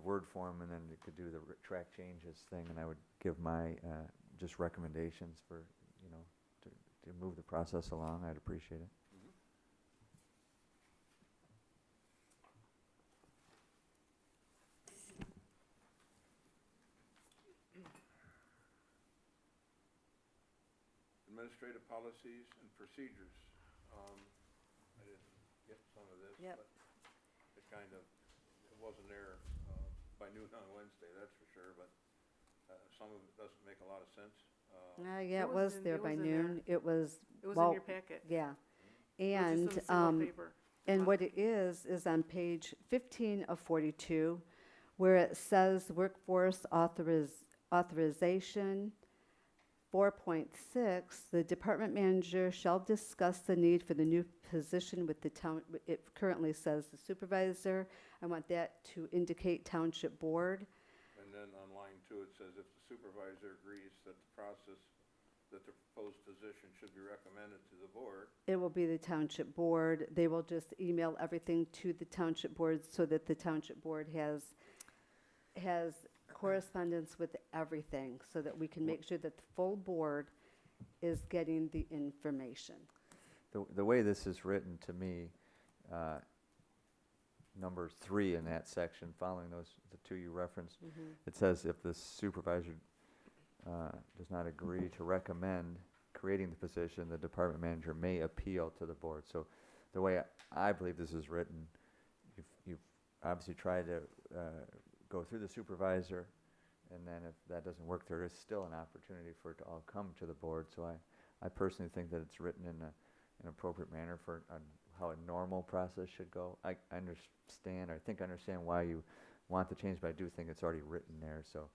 Speaker 5: Word form, and then you could do the track changes thing, and I would give my, just recommendations for, to move the process along. I'd appreciate it.
Speaker 1: Administrative policies and procedures. I didn't get some of this,
Speaker 2: Yep.
Speaker 1: but it kind of, it wasn't there by noon on Wednesday, that's for sure, but some of it doesn't make a lot of sense.
Speaker 6: Yeah, it was there by noon. It was,
Speaker 4: It was in
Speaker 6: well,
Speaker 4: your packet.
Speaker 6: yeah.
Speaker 4: It was
Speaker 6: And,
Speaker 4: just in a single paper.
Speaker 6: and what it is on page 15 of 42, where it says workforce authorization, 4.6, the department manager shall discuss the need for the new position with the town, it currently says the supervisor. I want that to indicate township board.
Speaker 1: And then on line 2, it says if the supervisor agrees that the proposed position should be recommended to the board,
Speaker 6: It will be the township board. They will just email everything to the township board so that the township board has correspondence with everything, so that we can make sure that the full board is getting the information.
Speaker 5: The way this is written to me, number 3 in that section, following the two you referenced, it says if the supervisor does not agree to recommend creating the position, the department manager may appeal to the board. So the way I believe this is written, you've obviously tried to go through the supervisor, and then if that doesn't work, there is still an opportunity for it to all come to the board. So I personally think that it's written in an appropriate manner for how a normal process should go. I understand why you want the change, but I do think it's already written there. So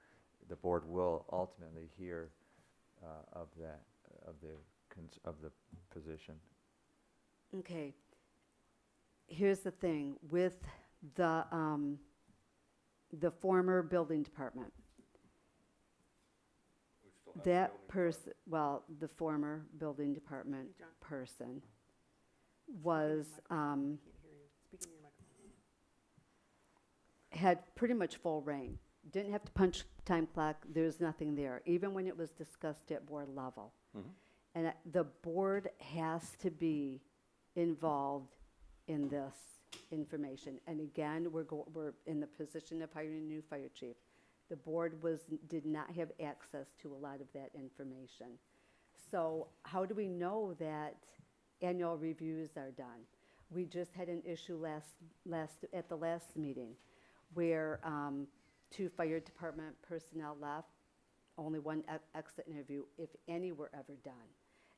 Speaker 5: the board will ultimately hear of the position.
Speaker 6: Okay. Here's the thing, with the former building department,
Speaker 1: we still have.
Speaker 6: that
Speaker 1: building
Speaker 6: person, well, the former building department
Speaker 4: John.
Speaker 6: person was,
Speaker 4: Can't hear you. Speak in your microphone.
Speaker 6: had pretty much full reign. Didn't have to punch time clock, there's nothing there, even when it was discussed at board level. And the board has to be involved in this information. And again, we're in the position of hiring a new fire chief. The board did not have access to a lot of that information. So how do we know that annual reviews are done? We just had an issue at the last meeting where 2 fire department personnel left, only 1 exit interview, if any, were ever done.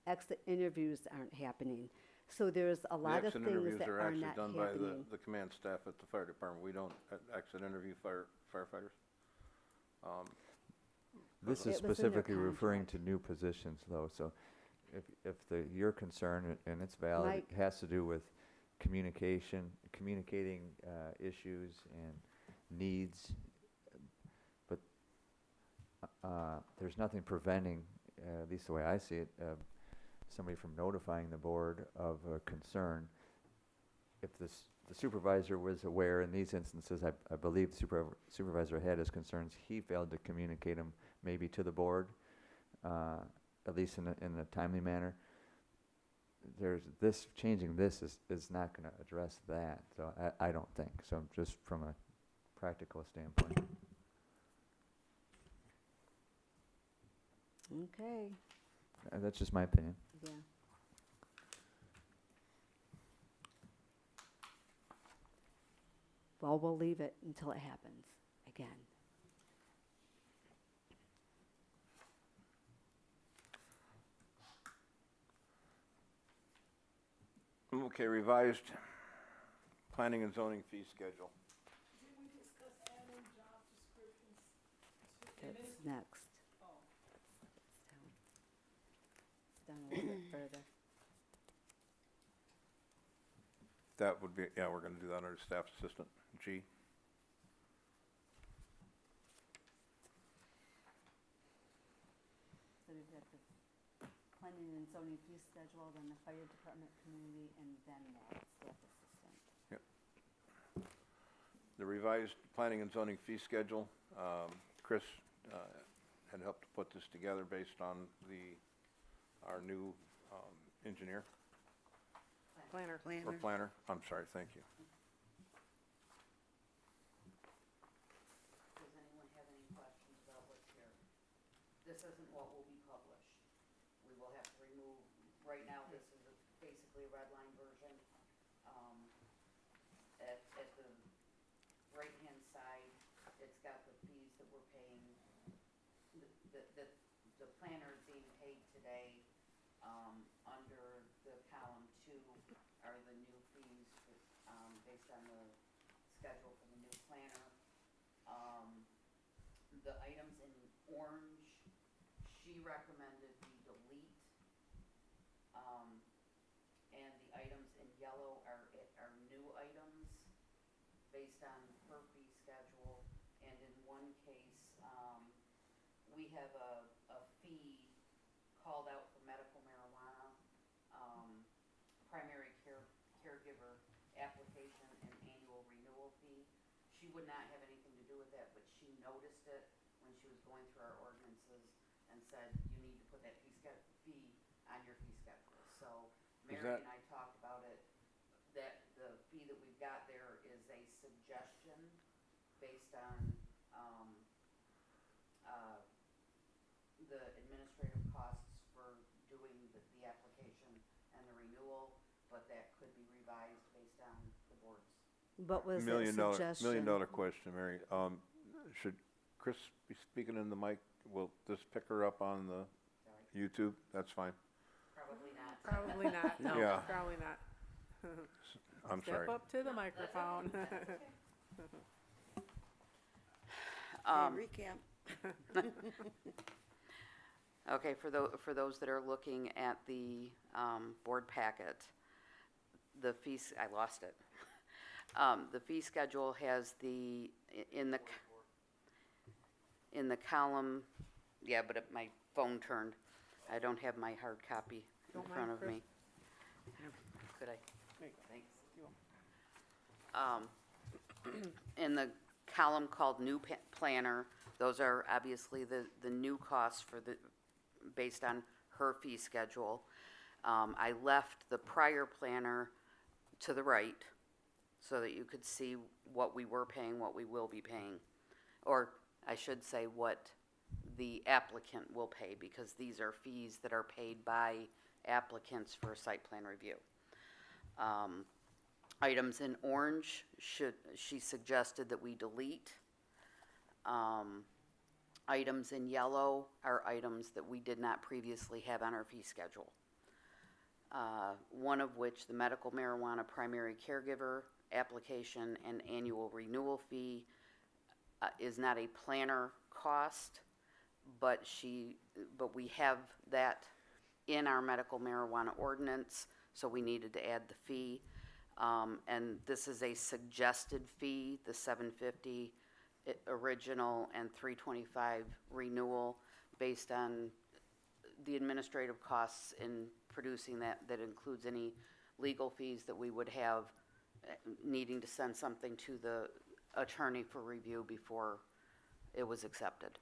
Speaker 6: Exit interviews aren't happening. So there's a lot of
Speaker 1: The exit
Speaker 6: things
Speaker 1: interviews
Speaker 6: that
Speaker 1: are
Speaker 6: are
Speaker 1: actually
Speaker 6: not
Speaker 1: done by
Speaker 6: happening.
Speaker 1: the command staff at the fire department. We don't exit interview firefighters.
Speaker 5: This
Speaker 6: It
Speaker 5: is
Speaker 6: was in their
Speaker 5: specifically referring
Speaker 6: contract.
Speaker 5: to new positions, though, so if your concern, and it's valid,
Speaker 6: Mike.
Speaker 5: it has to do with communicating issues and needs, but there's nothing preventing, at least the way I see it, somebody from notifying the board of a concern if the supervisor was aware in these instances, I believe the supervisor had his concerns, he failed to communicate them maybe to the board, at least in a timely manner. Changing this is not gonna address that, so I don't think, so just from a practical standpoint.
Speaker 6: Okay,
Speaker 5: That's just my opinion.
Speaker 6: yeah. Well, we'll leave it until it happens again.
Speaker 1: Okay, revised planning and zoning fee schedule.
Speaker 7: Did we discuss adding job descriptions to
Speaker 6: That's next.
Speaker 7: Oh.
Speaker 6: It's down a little bit further.
Speaker 1: That would be, yeah, we're gonna do that under staff assistant, G.
Speaker 6: So we've got the planning and zoning fee schedule, then the fire department community, and then that staff assistant.
Speaker 1: The revised planning and zoning fee schedule, Chris had helped to put this together based on our new engineer,
Speaker 4: Planner.
Speaker 1: or planner, I'm sorry, thank you.
Speaker 2: Does anyone have any questions about what's here? This isn't what will be published. We will have to remove, right now, this is basically a red line version. At the right-hand side, it's got the fees that we're paying, the planner is being paid today, under the column 2 are the new fees, based on the schedule for the new planner. The items in orange, she recommended we delete. And the items in yellow are new items based on her fee schedule. And in one case, we have a fee called out for medical marijuana, primary caregiver application and annual renewal fee. She would not have anything to do with that, but she noticed it when she was going through our ordinances and said, you need to put that fee on your fee schedule. So Mary and I talked about it, that the fee that we've got there is a suggestion based on, the administrative costs for doing the application and the renewal, but that could be revised based on the board's.
Speaker 6: What was that suggestion?
Speaker 1: Million dollar question, Mary. Should Chris be speaking in the mic? Will this pick her up on the
Speaker 2: Sorry,
Speaker 1: YouTube? That's fine.
Speaker 2: probably not.
Speaker 4: Probably not.
Speaker 2: No.
Speaker 1: Yeah.
Speaker 4: Probably not.
Speaker 1: I'm sorry.
Speaker 4: Step up to the microphone.
Speaker 2: Recap. Okay, for those that are looking at the board packet, the fees, I lost it. The fee schedule has in the column, yeah, but my phone turned. I don't have my hard copy in
Speaker 4: Don't
Speaker 2: front
Speaker 4: mind,
Speaker 2: of me. Could I?
Speaker 4: There you go.
Speaker 2: Thanks.
Speaker 4: You
Speaker 2: In the column called new planner, those are obviously the new costs for based on her fee schedule. I left the prior planner to the right so that you could see what we were paying, what we will be paying. Or I should say what the applicant will pay, because these are fees that are paid by applicants for site plan review. Items in orange, she suggested that we delete. Items in yellow are items that we did not previously have on our fee schedule. One of which, the medical marijuana primary caregiver application and annual renewal fee, is not a planner cost, but we have that in our medical marijuana ordinance, so we needed to add the fee. And this is a suggested fee, the $750 original and $325 renewal, based on the administrative costs in producing that includes any legal fees that we would have
Speaker 8: needing to send something to the attorney for review before it was accepted.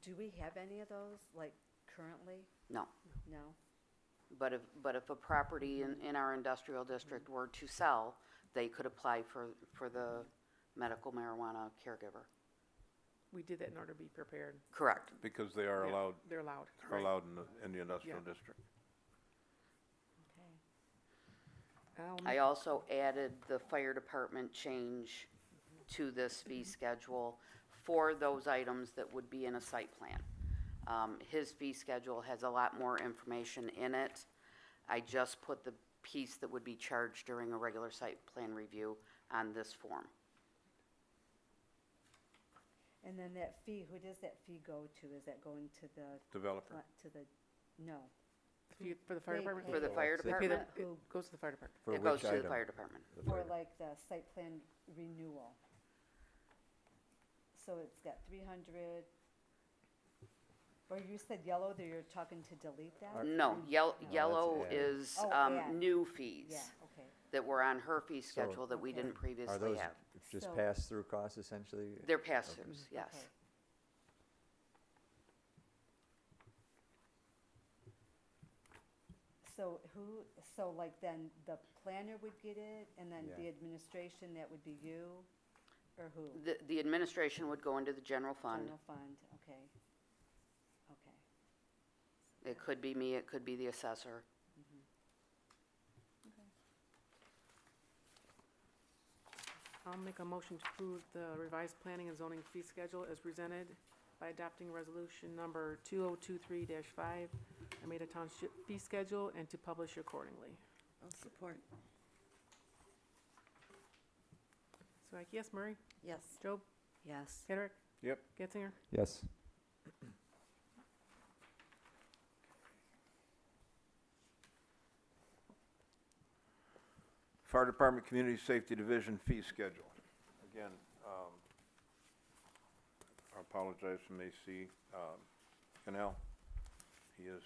Speaker 6: Do we have any of those, like, currently?
Speaker 8: No.
Speaker 6: No?
Speaker 8: But if a property in our industrial district were to sell, they could apply for the medical marijuana caregiver.
Speaker 4: We did that in order to be prepared.
Speaker 8: Correct.
Speaker 1: Because they are
Speaker 4: Yeah,
Speaker 1: allowed,
Speaker 4: They're allowed.
Speaker 1: they're
Speaker 4: right.
Speaker 1: allowed in the industrial
Speaker 4: Yeah.
Speaker 1: district.
Speaker 6: Okay.
Speaker 8: I also added the fire department change to this fee schedule for those items that would be in a site plan. His fee schedule has a lot more information in it. I just put the piece that would be charged during a regular site plan review on this form.
Speaker 6: And then that fee, who does that fee go to? Is that going to the,
Speaker 1: Developer.
Speaker 6: to the, no?
Speaker 4: For the fire
Speaker 6: They
Speaker 4: department?
Speaker 8: For the fire
Speaker 5: They
Speaker 4: They pay the-
Speaker 8: department,
Speaker 6: Who-
Speaker 4: It goes to the fire department.
Speaker 5: For
Speaker 8: it goes
Speaker 5: which
Speaker 8: to the
Speaker 5: item?
Speaker 8: fire department.
Speaker 5: The
Speaker 6: For
Speaker 5: fire-
Speaker 6: like the site plan renewal. So it's got 300, or you said yellow, that you're talking to delete that?
Speaker 8: No, yellow
Speaker 5: add.
Speaker 8: is
Speaker 6: Oh, add.
Speaker 8: new fees
Speaker 6: Yeah, okay.
Speaker 8: that were on her fee schedule that we
Speaker 6: Okay.
Speaker 8: didn't
Speaker 5: Are
Speaker 8: previously
Speaker 5: those
Speaker 8: have.
Speaker 5: just
Speaker 6: So-
Speaker 5: pass-through costs essentially?
Speaker 8: They're pass-throughs, yes.
Speaker 6: Okay. So like then the planner would get it, and then
Speaker 5: Yeah.
Speaker 6: the administration, that would be you, or who?
Speaker 8: The administration would go into the general fund.
Speaker 6: General fund, okay. Okay.
Speaker 8: It could be me, it could be the assessor.
Speaker 4: I'll make a motion to approve the revised planning and zoning fee schedule as presented by adopting resolution number 2023-5, Armada Township fee schedule, and to publish accordingly.
Speaker 2: I'll support.
Speaker 4: So like, yes, Murray?
Speaker 2: Yes.
Speaker 4: Job?
Speaker 6: Yes.
Speaker 4: Hedrick?
Speaker 1: Yep.
Speaker 4: Getzinger?
Speaker 5: Yes.
Speaker 1: Fire Department Community Safety Division fee schedule. Again, I apologize to Macy Canal. He is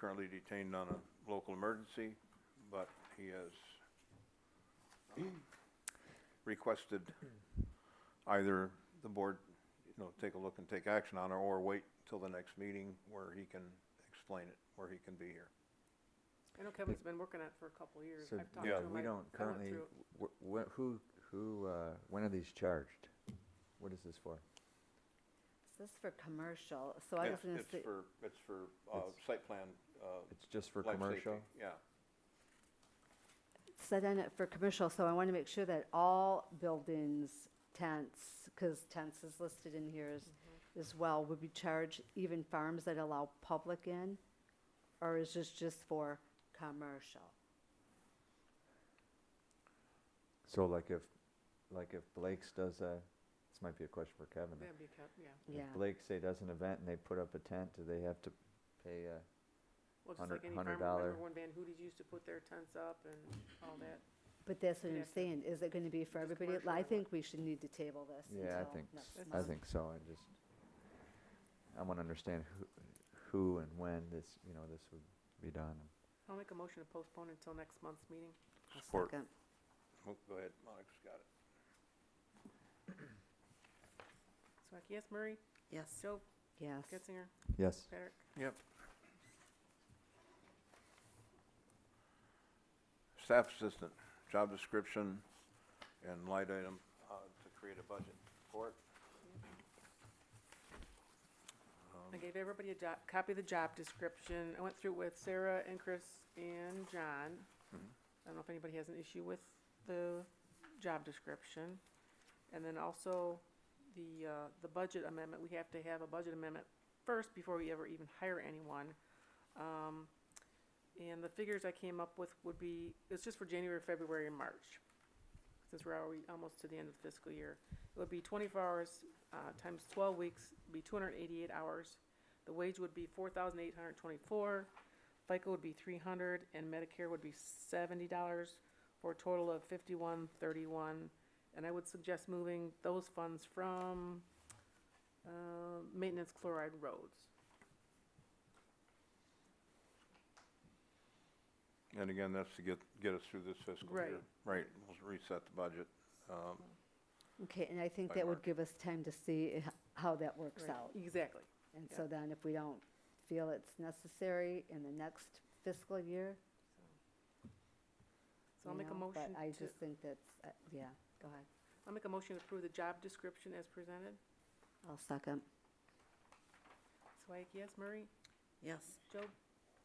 Speaker 1: currently detained on a local emergency, but he has requested either the board, take a look and take action on it, or wait till the next meeting where he can explain it, where he can be here.
Speaker 4: I know Kevin's been working on it for a couple of years.
Speaker 5: So,
Speaker 4: I've talked
Speaker 5: yeah,
Speaker 4: to him.
Speaker 5: we
Speaker 4: I
Speaker 5: don't
Speaker 4: went
Speaker 5: currently,
Speaker 4: through it.
Speaker 5: when are these charged? What is this for?
Speaker 6: This is for commercial, so I was gonna say,
Speaker 1: It's for
Speaker 5: It's-
Speaker 1: site plan,
Speaker 5: It's just for
Speaker 1: life
Speaker 5: commercial?
Speaker 1: safety, yeah.
Speaker 6: set on it for commercial, so I wanna make sure that all buildings, tents, cause tents is listed in here as well, would be charged, even farms that allow public in? Or is this just for commercial?
Speaker 5: So like if Blake's does this might be a question for Kevin.
Speaker 4: That'd be yeah.
Speaker 6: Yeah.
Speaker 5: If Blake, say, does an event and they put up a tent, do they have to pay
Speaker 4: Well, just like any
Speaker 5: $100
Speaker 4: farm, remember when Van Hoody's used to put their tents up and all that?
Speaker 6: But that's what
Speaker 4: We'd
Speaker 6: I'm
Speaker 4: have to-
Speaker 6: saying, is it gonna be for
Speaker 4: Just
Speaker 6: everybody?
Speaker 4: commercial
Speaker 6: I
Speaker 4: or
Speaker 6: think we should need to table this
Speaker 5: Yeah, I
Speaker 6: until
Speaker 5: think,
Speaker 6: next
Speaker 4: That's
Speaker 5: I
Speaker 6: month.
Speaker 5: think so, I wanna understand who and when this would be done.
Speaker 4: I'll make a motion to postpone until next month's meeting.
Speaker 6: I'll
Speaker 1: Support.
Speaker 6: second.
Speaker 1: Oh, go ahead, Monix got it.
Speaker 4: So like, yes, Murray?
Speaker 2: Yes.
Speaker 4: Job?
Speaker 6: Yes.
Speaker 4: Getzinger?
Speaker 5: Yes.
Speaker 4: Hedrick?
Speaker 1: Yep. Staff assistant, job description and light item to create a budget for it.
Speaker 4: I gave everybody a copy of the job description. I went through it with Sarah and Chris and John. I don't know if anybody has an issue with the job description. And then also the budget amendment, we have to have a budget amendment first before we ever even hire anyone. And the figures I came up with would be, it's just for January, February, and March. Since we're already almost to the end of the fiscal year. It would be 24 hours times 12 weeks, be 288 hours. The wage would be $4,824. FICA would be $300, and Medicare would be $70 for a total of $51.31. And I would suggest moving those funds from maintenance chloride roads.
Speaker 1: And again, that's to get us through this fiscal year.
Speaker 4: Right.
Speaker 1: Right, we'll reset the budget.
Speaker 6: Okay, and I think
Speaker 1: By
Speaker 6: that would
Speaker 1: March.
Speaker 6: give us time to see how that works
Speaker 4: Right,
Speaker 6: out.
Speaker 4: exactly.
Speaker 6: And
Speaker 4: Yeah.
Speaker 6: so then if we don't feel it's necessary in the next fiscal year,
Speaker 4: So I'll
Speaker 6: you
Speaker 4: make a
Speaker 6: know,
Speaker 4: motion
Speaker 6: but I
Speaker 4: to,
Speaker 6: just think that's, yeah, go ahead.
Speaker 4: I'll make a motion to approve the job description as presented.
Speaker 6: I'll second,
Speaker 4: Sweattick, yes, Murray,
Speaker 2: Yes,
Speaker 4: Joe,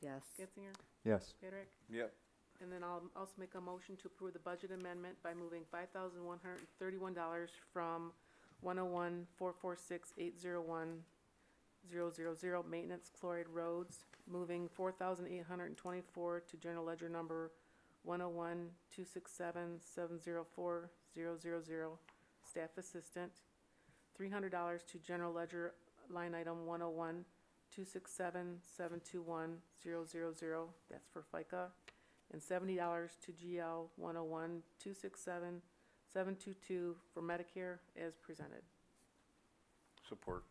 Speaker 6: yes.
Speaker 4: Getzinger,
Speaker 5: Yes.
Speaker 4: Patrick?
Speaker 1: Yep,
Speaker 4: And then I'll also make a motion to approve the budget amendment by moving $5,131 from 101-446-801-000 maintenance chloride roads, moving $4,824 to general ledger number 101-267-704-000 staff assistant, $300 to general ledger line item 101-267-721-000, that's for FICA, and $70 to GL 101-267-722 for Medicare as presented.
Speaker 1: support.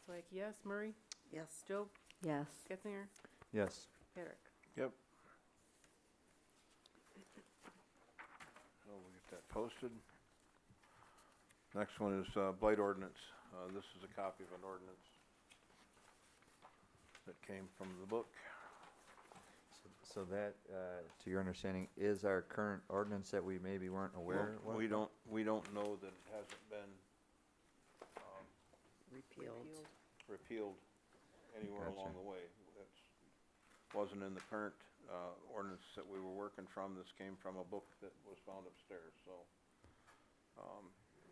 Speaker 4: Sweattick, yes. Murray?
Speaker 2: yes.
Speaker 4: Joe?
Speaker 6: Yes.
Speaker 4: Getzinger?
Speaker 5: Yes.
Speaker 4: Patrick?
Speaker 1: Yep. So we'll get that posted. Next one is blight ordinance. This is a copy of an ordinance that came from the book.
Speaker 5: So that, to your understanding, is our current ordinance that we maybe weren't aware
Speaker 1: Well,
Speaker 5: of?
Speaker 1: we don't know that it hasn't been
Speaker 2: Repealed.
Speaker 1: repealed anywhere
Speaker 5: Gotcha.
Speaker 1: along the way. It wasn't in the current ordinance that we were working from. This came from a book that was found upstairs, so.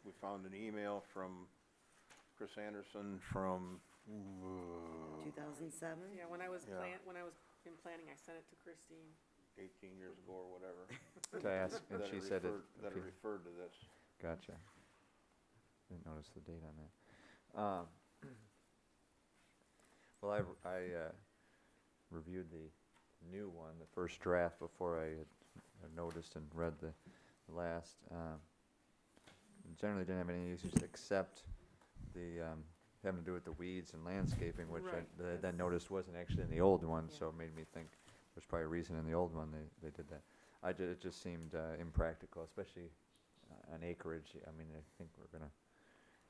Speaker 1: We found an email from Chris Anderson from,
Speaker 2: 2007?
Speaker 4: Yeah, when I was
Speaker 1: Yeah.
Speaker 4: when I was in planning, I sent it to Christine.
Speaker 1: 18 years ago or whatever.
Speaker 5: To ask, and
Speaker 1: that
Speaker 5: she
Speaker 1: it
Speaker 5: said it.
Speaker 1: referred- That it
Speaker 5: okay,
Speaker 1: referred to this.
Speaker 5: Gotcha. Didn't notice the date on that. Well, I reviewed the new one, the first draft, before I had noticed and read the last. Generally didn't have any issues except the having to do with the weeds and landscaping, which I
Speaker 4: Right,
Speaker 5: then
Speaker 4: that's-
Speaker 5: noticed wasn't actually in the old one,
Speaker 4: Yeah.
Speaker 5: so it made me think there's probably a reason in the old one they did that. It just seemed impractical, especially on acreage. I mean, I think it's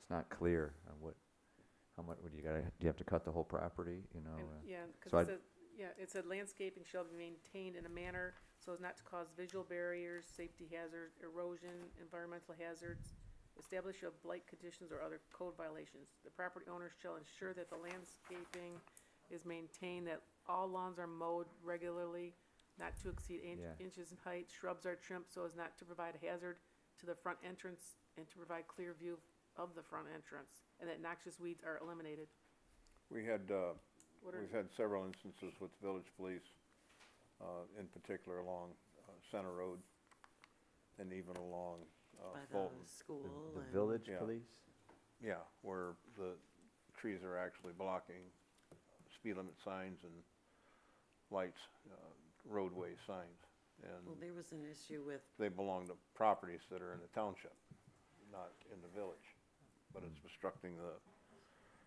Speaker 5: not clear on how much would do you have to cut the whole property, you know?
Speaker 4: And, yeah,
Speaker 5: so
Speaker 4: because it said landscaping shall be maintained in a manner so as not to cause visual barriers, safety hazards, erosion, environmental hazards, establish of blight conditions or other code violations. The property owner shall ensure that the landscaping is maintained, that all lawns are mowed regularly, not to exceed
Speaker 5: Yeah.
Speaker 4: inches in height, shrubs are trimmed so as not to provide a hazard to the front entrance and to provide clear view of the front entrance, and that noxious weeds are eliminated.
Speaker 1: We had,
Speaker 4: What are-
Speaker 1: we've had several instances with village police, in particular along Center Road and even along
Speaker 2: By
Speaker 1: Fulton.
Speaker 2: the school
Speaker 5: The
Speaker 2: and.
Speaker 5: village
Speaker 1: Yeah.
Speaker 5: police?
Speaker 1: Yeah, where the trees are actually blocking speed limit signs and lights, roadway signs.
Speaker 2: Well,
Speaker 1: And
Speaker 2: there was an issue with,
Speaker 1: they belong to properties that are in the township, not in the village. But it's obstructing the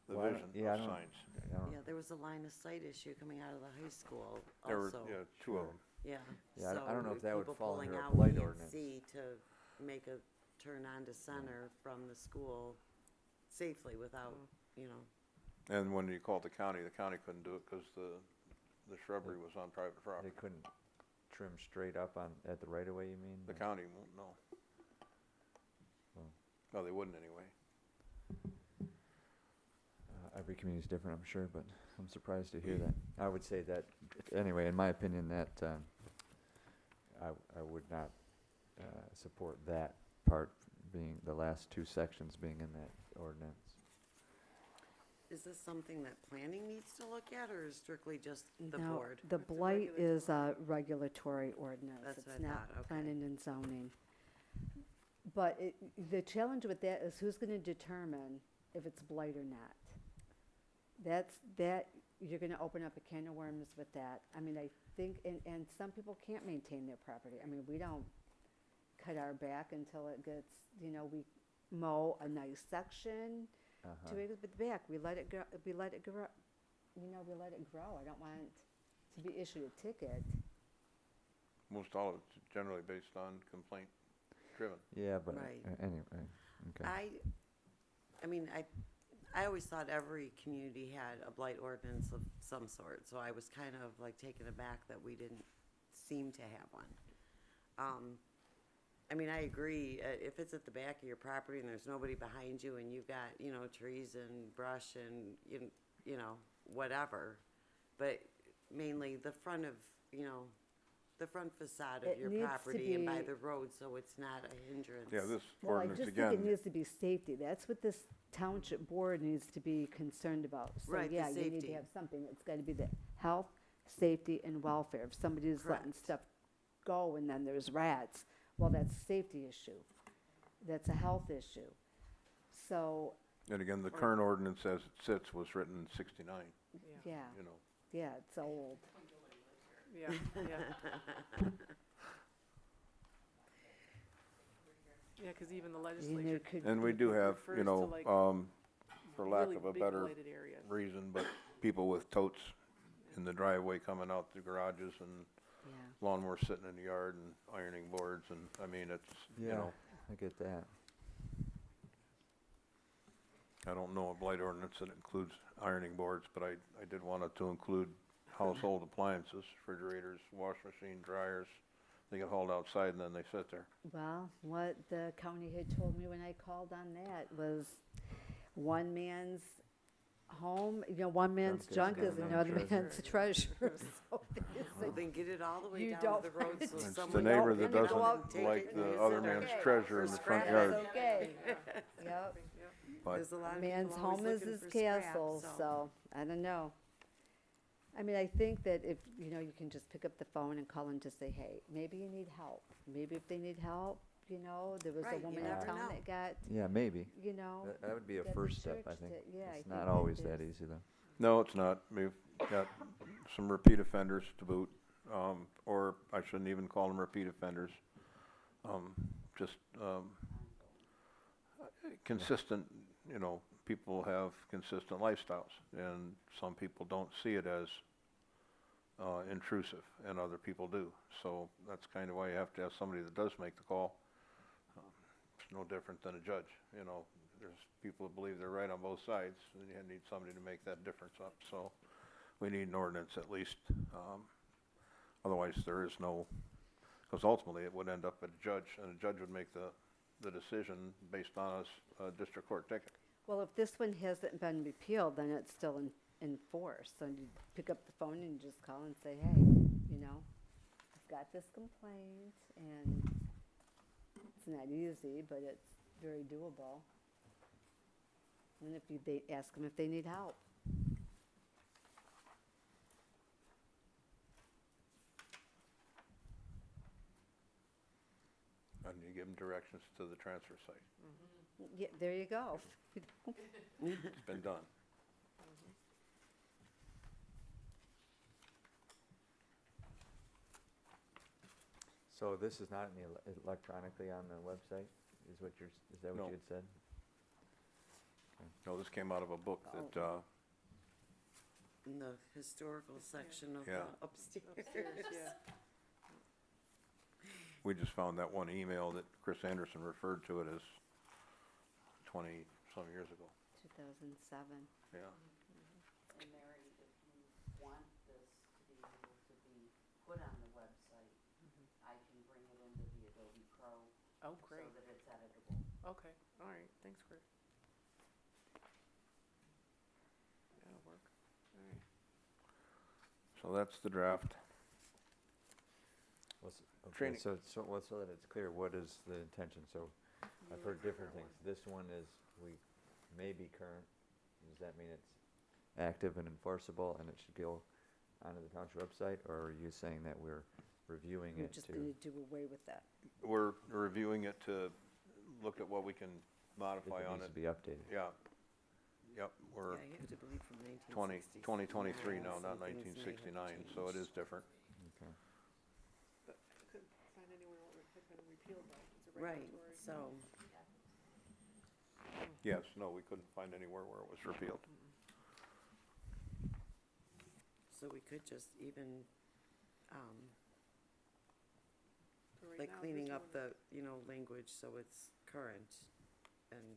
Speaker 5: Well, I
Speaker 1: vision
Speaker 5: don't- yeah, I
Speaker 1: of
Speaker 5: don't-
Speaker 1: signs.
Speaker 5: I don't-
Speaker 2: yeah, there was a line of sight issue coming out of the high school
Speaker 1: There were,
Speaker 2: also.
Speaker 1: yeah, two of them.
Speaker 2: Yeah.
Speaker 5: Yeah, I don't know if
Speaker 2: So
Speaker 5: that would
Speaker 2: people
Speaker 5: fall
Speaker 2: pulling
Speaker 5: under a
Speaker 2: out
Speaker 5: blight
Speaker 2: can't
Speaker 5: ordinance.
Speaker 2: see to make a turn onto Center from the school safely without, you know.
Speaker 1: And when you called the county couldn't do it because the shrubbery was on private
Speaker 5: They
Speaker 1: property.
Speaker 5: couldn't trim straight up at the right of way, you mean?
Speaker 1: The county won't know.
Speaker 5: Well.
Speaker 1: No, they wouldn't anyway.
Speaker 5: Every community's different, I'm sure, but I'm surprised to hear that. I would say that, anyway, in my opinion, that I would not support that part being, the last two sections being in that ordinance.
Speaker 2: Is this something that planning needs to look at, or is strictly just the
Speaker 6: No,
Speaker 2: board?
Speaker 6: the
Speaker 4: It's a
Speaker 6: blight is a regulatory ordinance.
Speaker 2: That's what
Speaker 6: It's
Speaker 2: I
Speaker 6: not
Speaker 2: thought, okay.
Speaker 6: planning and zoning. But the challenge with that is who's gonna determine if it's blight or not? You're gonna open up a can of worms with that. I mean, I think, and some people can't maintain their property. I mean, we don't cut our back until it gets, we mow a nice section,
Speaker 5: Uh-huh.
Speaker 6: 2 acres, but the back, we let it grow, we let it grow. I don't want to be issued a ticket.
Speaker 1: Most all of it's generally based on complaint driven.
Speaker 5: Yeah, but
Speaker 2: Right.
Speaker 5: anyway, okay.
Speaker 2: I mean, I always thought every community had a blight ordinance of some sort, so I was kind of like taken aback that we didn't seem to have one. I mean, I agree, if it's at the back of your property and there's nobody behind you and you've got, you know, trees and brush and, you know, whatever, but mainly the front of, you know, the front facade of
Speaker 6: It
Speaker 2: your
Speaker 6: needs to
Speaker 2: property and by
Speaker 6: be-
Speaker 2: the road, so it's not a hindrance.
Speaker 1: Yeah, this
Speaker 6: Well, I
Speaker 1: ordinance
Speaker 6: just think it
Speaker 1: again,
Speaker 6: needs to be safety. That's what this township board needs to be concerned about. So,
Speaker 2: Right, the
Speaker 6: yeah, you need
Speaker 2: safety.
Speaker 6: to have something. It's gotta be the health, safety, and welfare. If somebody's letting
Speaker 2: Correct.
Speaker 6: stuff go and then there's rats, well, that's a safety issue. That's a health issue. So,
Speaker 1: and again, the current ordinance as it sits was written in 69,
Speaker 6: yeah,
Speaker 1: you know.
Speaker 6: yeah, it's old.
Speaker 4: Yeah, yeah. Yeah, cause even the legislature
Speaker 6: could-
Speaker 1: And we do have, you
Speaker 4: refers to,
Speaker 1: know,
Speaker 4: like,
Speaker 1: for lack
Speaker 4: really
Speaker 1: of a
Speaker 4: big
Speaker 1: better
Speaker 4: blighted areas.
Speaker 1: reason, but people with totes in the driveway coming out the garages and
Speaker 6: Yeah.
Speaker 1: lawnmower sitting in the yard and ironing boards and, I mean, it's, you
Speaker 5: Yeah,
Speaker 1: know,
Speaker 5: I get that.
Speaker 1: I don't know a blight ordinance that includes ironing boards, but I did want it to include household appliances, refrigerators, wash machine, dryers. They get hauled outside and then they sit there.
Speaker 6: Well, what the county had told me when I called on that was one man's home, you know, one man's
Speaker 5: Junk
Speaker 6: junk
Speaker 5: is
Speaker 6: is
Speaker 5: another
Speaker 6: another
Speaker 5: treasure.
Speaker 6: man's treasure. So
Speaker 2: Well, then get it all the way
Speaker 6: You
Speaker 2: down
Speaker 6: don't
Speaker 2: to the road so
Speaker 1: It's the
Speaker 2: someone.
Speaker 1: neighbor
Speaker 6: don't
Speaker 1: that
Speaker 6: wanna go out
Speaker 1: doesn't
Speaker 2: and
Speaker 1: like
Speaker 2: take it
Speaker 1: the
Speaker 2: and
Speaker 1: other
Speaker 2: use it
Speaker 1: man's
Speaker 2: okay.
Speaker 1: treasure in
Speaker 2: For
Speaker 1: the front
Speaker 2: scrap.
Speaker 1: yard.
Speaker 6: That's okay. Yep.
Speaker 1: But
Speaker 2: There's a lot of
Speaker 6: Man's
Speaker 2: people always
Speaker 6: home is
Speaker 2: looking
Speaker 6: his
Speaker 2: for scrap,
Speaker 6: castle, so, I don't know. I mean, I think that if, you know, you can just pick up the phone and call and just say, hey, maybe you need help. Maybe if they need help, you know, there was a
Speaker 2: Right, you
Speaker 6: woman in
Speaker 2: never
Speaker 6: town
Speaker 2: know.
Speaker 6: that got,
Speaker 5: Yeah, maybe.
Speaker 6: you know.
Speaker 5: That would be a
Speaker 6: got the
Speaker 5: first step, I
Speaker 6: church
Speaker 5: think.
Speaker 6: to- yeah, I
Speaker 5: It's
Speaker 6: think
Speaker 5: not
Speaker 6: that
Speaker 5: always that
Speaker 6: is.
Speaker 5: easy, though.
Speaker 1: No, it's not. We've got some repeat offenders to boot, or I shouldn't even call them repeat offenders. Just consistent, you know, people have consistent lifestyles, and some people don't see it as intrusive, and other people do. So that's kind of why you have to have somebody that does make the call. It's no different than a judge, you know. There's people that believe they're right on both sides, and you need somebody to make that difference up. So we need an ordinance at least. Otherwise, there is no, because ultimately it would end up at a judge, and a judge would make the decision based on a district court ticket.
Speaker 6: Well, if this one hasn't been repealed, then it's still in force. So you pick up the phone and you just call and say, hey, you know, I've got this complaint, and it's not easy, but it's very doable. And if you, they ask them if they need help.
Speaker 1: And you give them directions to the transfer site.
Speaker 6: Yeah, there you go.
Speaker 1: It's been done.
Speaker 5: So this is not electronically on the website, is that
Speaker 1: No.
Speaker 5: what you had said?
Speaker 1: No, this came out of a book that,
Speaker 2: In the historical section of the
Speaker 1: Yeah.
Speaker 2: upstairs.
Speaker 4: Upstairs, yeah.
Speaker 1: we just found that one email that Chris Anderson referred to it as 20-some years ago.
Speaker 6: 2007.
Speaker 1: Yeah.
Speaker 8: And Mary, if you want this to be able to be put on the website, I can bring it into the Adobe Pro
Speaker 4: Oh,
Speaker 8: so
Speaker 4: great.
Speaker 8: that it's editable.
Speaker 4: Okay, all right, thanks, Chris. That'll work, all right.
Speaker 1: So that's the draft.
Speaker 5: Okay,
Speaker 1: Training.
Speaker 5: so that it's clear, what is the intention? So I've heard different things. This one is, we may be current. Does that mean it's active and enforceable and it should go onto the township website? Or are you saying that we're reviewing
Speaker 6: We're
Speaker 5: it
Speaker 6: just
Speaker 5: to?
Speaker 6: going to do away with that.
Speaker 1: We're reviewing it to look at what we can
Speaker 5: If
Speaker 1: modify
Speaker 5: it
Speaker 1: on
Speaker 5: needs
Speaker 1: it.
Speaker 5: to be updated?
Speaker 1: Yeah. Yep, we're
Speaker 2: Yeah, you have to believe from
Speaker 1: 2023 now, not
Speaker 2: Some things may have
Speaker 1: 1969, so it is
Speaker 2: changed.
Speaker 1: different.
Speaker 5: Okay.
Speaker 4: But I couldn't find anywhere where it had been repealed though, it's a
Speaker 2: Right,
Speaker 4: regulatory.
Speaker 2: so,
Speaker 1: Yes, no, we couldn't find anywhere where it was repealed.
Speaker 2: So we could just even,
Speaker 4: So right
Speaker 2: like
Speaker 4: now,
Speaker 2: cleaning
Speaker 4: this
Speaker 2: up
Speaker 4: one-
Speaker 2: the, language so it's current and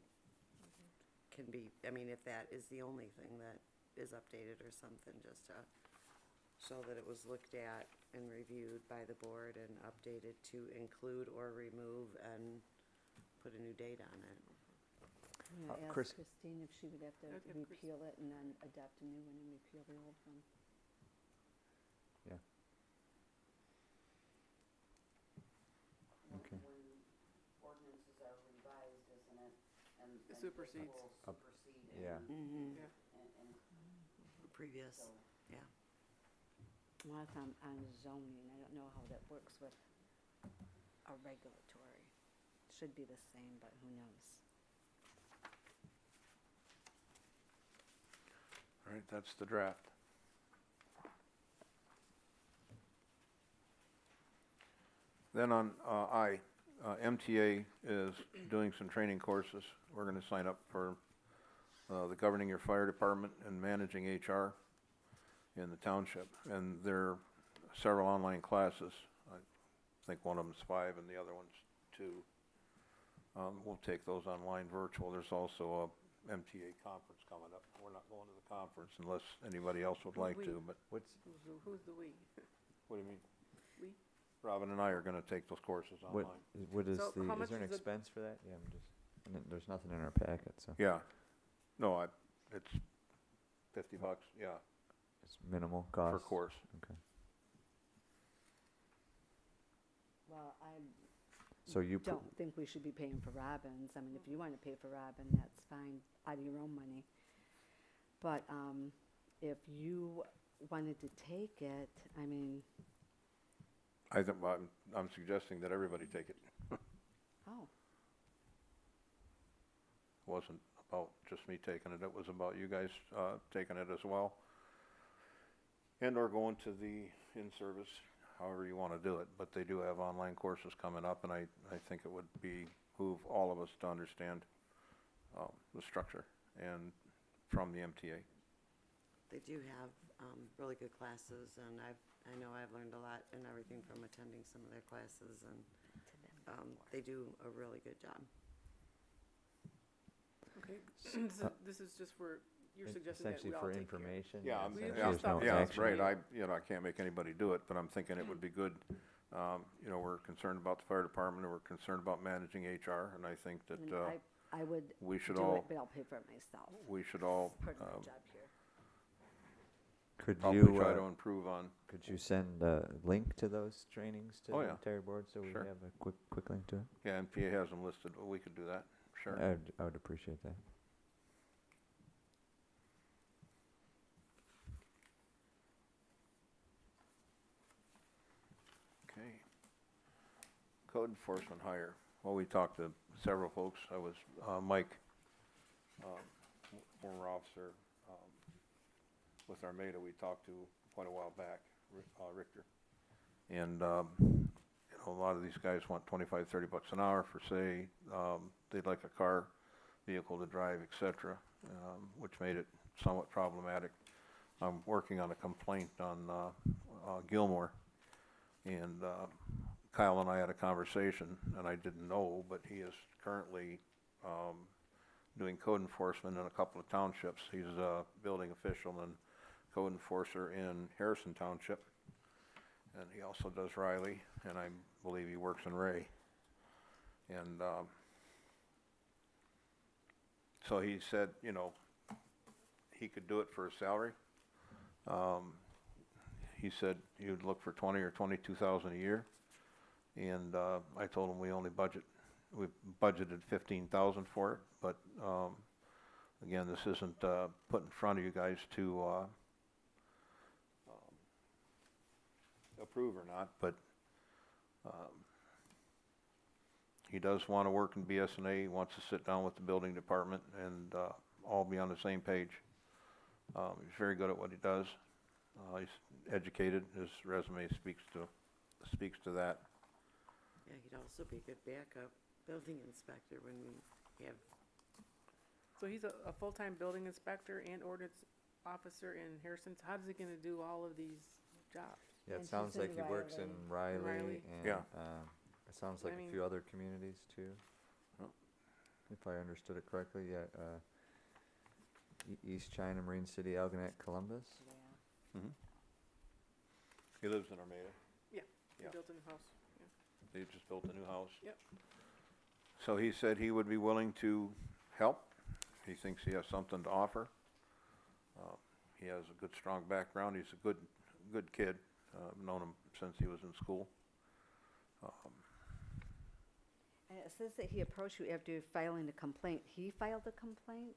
Speaker 2: can be, I mean, if that is the only thing that is updated or something, just to show that it was looked at and reviewed by the board and updated to include or remove and put a new date on it.
Speaker 6: I'm gonna ask
Speaker 5: Chris-
Speaker 6: Christine if she would have to
Speaker 4: I'd have Chris-
Speaker 6: repeal it and then adopt a new one and repeal the old one.
Speaker 5: Yeah. Okay.
Speaker 8: When ordinances are revised, isn't it? And
Speaker 4: It supersedes.
Speaker 8: will supersede
Speaker 5: Yeah.
Speaker 2: Mm-hmm.
Speaker 4: Yeah.
Speaker 2: Previous,
Speaker 8: so.
Speaker 2: yeah.
Speaker 6: Well, that's on zoning, I don't know how that works with a regulatory. Should be the same, but who knows?
Speaker 1: All right, that's the draft. Then on MTA is doing some training courses. We're going to sign up for the Governing Your Fire Department and Managing HR in the township. And there are several online classes. I think one of them's 5 and the other one's 2. We'll take those online virtual. There's also a MTA conference coming up. We're not going to the conference unless anybody else would like to, but
Speaker 5: What's,
Speaker 4: Who's the we?
Speaker 1: what do you mean?
Speaker 4: We?
Speaker 1: Robin and I are gonna take those courses
Speaker 5: what,
Speaker 1: online.
Speaker 5: what is
Speaker 4: So
Speaker 5: the,
Speaker 4: how
Speaker 5: is
Speaker 4: much
Speaker 5: there an
Speaker 4: is it-
Speaker 5: expense for that? Yeah, I'm just, and then there's nothing in our packet, so
Speaker 1: Yeah, no, it's $50, yeah,
Speaker 5: it's minimal cost.
Speaker 1: per course.
Speaker 5: Okay.
Speaker 6: Well, I
Speaker 5: So you put,
Speaker 6: don't think we should be paying for Robin's. I mean, if you want to pay for Robin, that's fine, out of your own money. But if you wanted to take it, I mean,
Speaker 1: I think, I'm suggesting that everybody take it.
Speaker 6: oh,
Speaker 1: Wasn't about just me taking it, it was about you guys, taking it as well. And or going to the in-service, however you wanna do it, but they do have online courses coming up, and I think it would behoove all of us to understand, the structure and from the MTA.
Speaker 2: They do have really good classes, and I know I've learned a lot and everything from attending some of their classes, and they do a really good job.
Speaker 4: Okay, this is just for, you're suggesting that
Speaker 5: essentially
Speaker 4: we all
Speaker 5: for
Speaker 4: take care.
Speaker 5: information?
Speaker 1: Yeah,
Speaker 5: and
Speaker 4: We
Speaker 5: essentially
Speaker 4: just
Speaker 5: there's no
Speaker 4: thought-
Speaker 1: Yeah, that's
Speaker 5: action.
Speaker 1: right, I can't make anybody do it, but I'm thinking it would be good, we're concerned about the fire department, and we're concerned about managing HR, and I think
Speaker 6: I
Speaker 1: that,
Speaker 6: mean, I would
Speaker 1: we should
Speaker 6: do
Speaker 1: all,
Speaker 6: it, but I'll pay for it myself.
Speaker 1: we should all,
Speaker 6: Part of my job here.
Speaker 5: Could
Speaker 1: probably
Speaker 5: you,
Speaker 1: try to improve on,
Speaker 5: could you send a link to those trainings to
Speaker 1: Oh,
Speaker 5: the
Speaker 1: yeah.
Speaker 5: entire board, so we
Speaker 1: Sure.
Speaker 5: have a quick link to it?
Speaker 1: yeah, NPA has them listed, we could do that, sure.
Speaker 5: I would appreciate that.
Speaker 1: Okay. Code enforcement hire. Well, we talked to several folks. I was, Mike, former officer, with Armada, we talked to quite a while back, Richter. And, a lot of these guys want 25, 30 bucks an hour for, say, they'd like a car, vehicle to drive, et cetera, which made it somewhat problematic. I'm working on a complaint on, Gilmore. And Kyle and I had a conversation, and I didn't know, but he is currently doing code enforcement in a couple of townships. He's a building official and code enforcer in Harrison Township, and he also does Riley, and I believe he works in Ray. And so he said, he could do it for a salary. He said he would look for 20 or 22,000 a year, and I told him we budgeted 15,000 for it. But again, this isn't put in front of you guys to approve or not. But he does want to work in BSNA. He wants to sit down with the building department and all be on the same page. He's very good at what he does. He's educated. His resume speaks to that.
Speaker 2: Yeah, he'd also be a good backup building inspector when we have,
Speaker 4: So he's a full-time building inspector and ordinance officer in Harrison, how is he gonna do all of these jobs?
Speaker 5: Yeah,
Speaker 6: And
Speaker 5: it
Speaker 6: she's
Speaker 5: sounds like
Speaker 6: in
Speaker 5: he works in
Speaker 6: Riley.
Speaker 5: Riley,
Speaker 4: Riley.
Speaker 5: and
Speaker 1: Yeah.
Speaker 5: it sounds like
Speaker 4: I
Speaker 5: a
Speaker 4: mean-
Speaker 5: few other communities too.
Speaker 1: Oh.
Speaker 5: If I understood it correctly, yeah. East China, Marine City, Algonac, Columbus.
Speaker 2: Yeah.
Speaker 1: He lives in Armada.
Speaker 4: He
Speaker 1: Yeah.
Speaker 4: built a new house, yeah.
Speaker 1: They just built a new house.
Speaker 4: Yep.
Speaker 1: So he said he would be willing to help. He thinks he has something to offer. He has a good, strong background. He's a good kid. Known him since he was in school.
Speaker 6: And it says that he approached you after filing a complaint. He filed a complaint?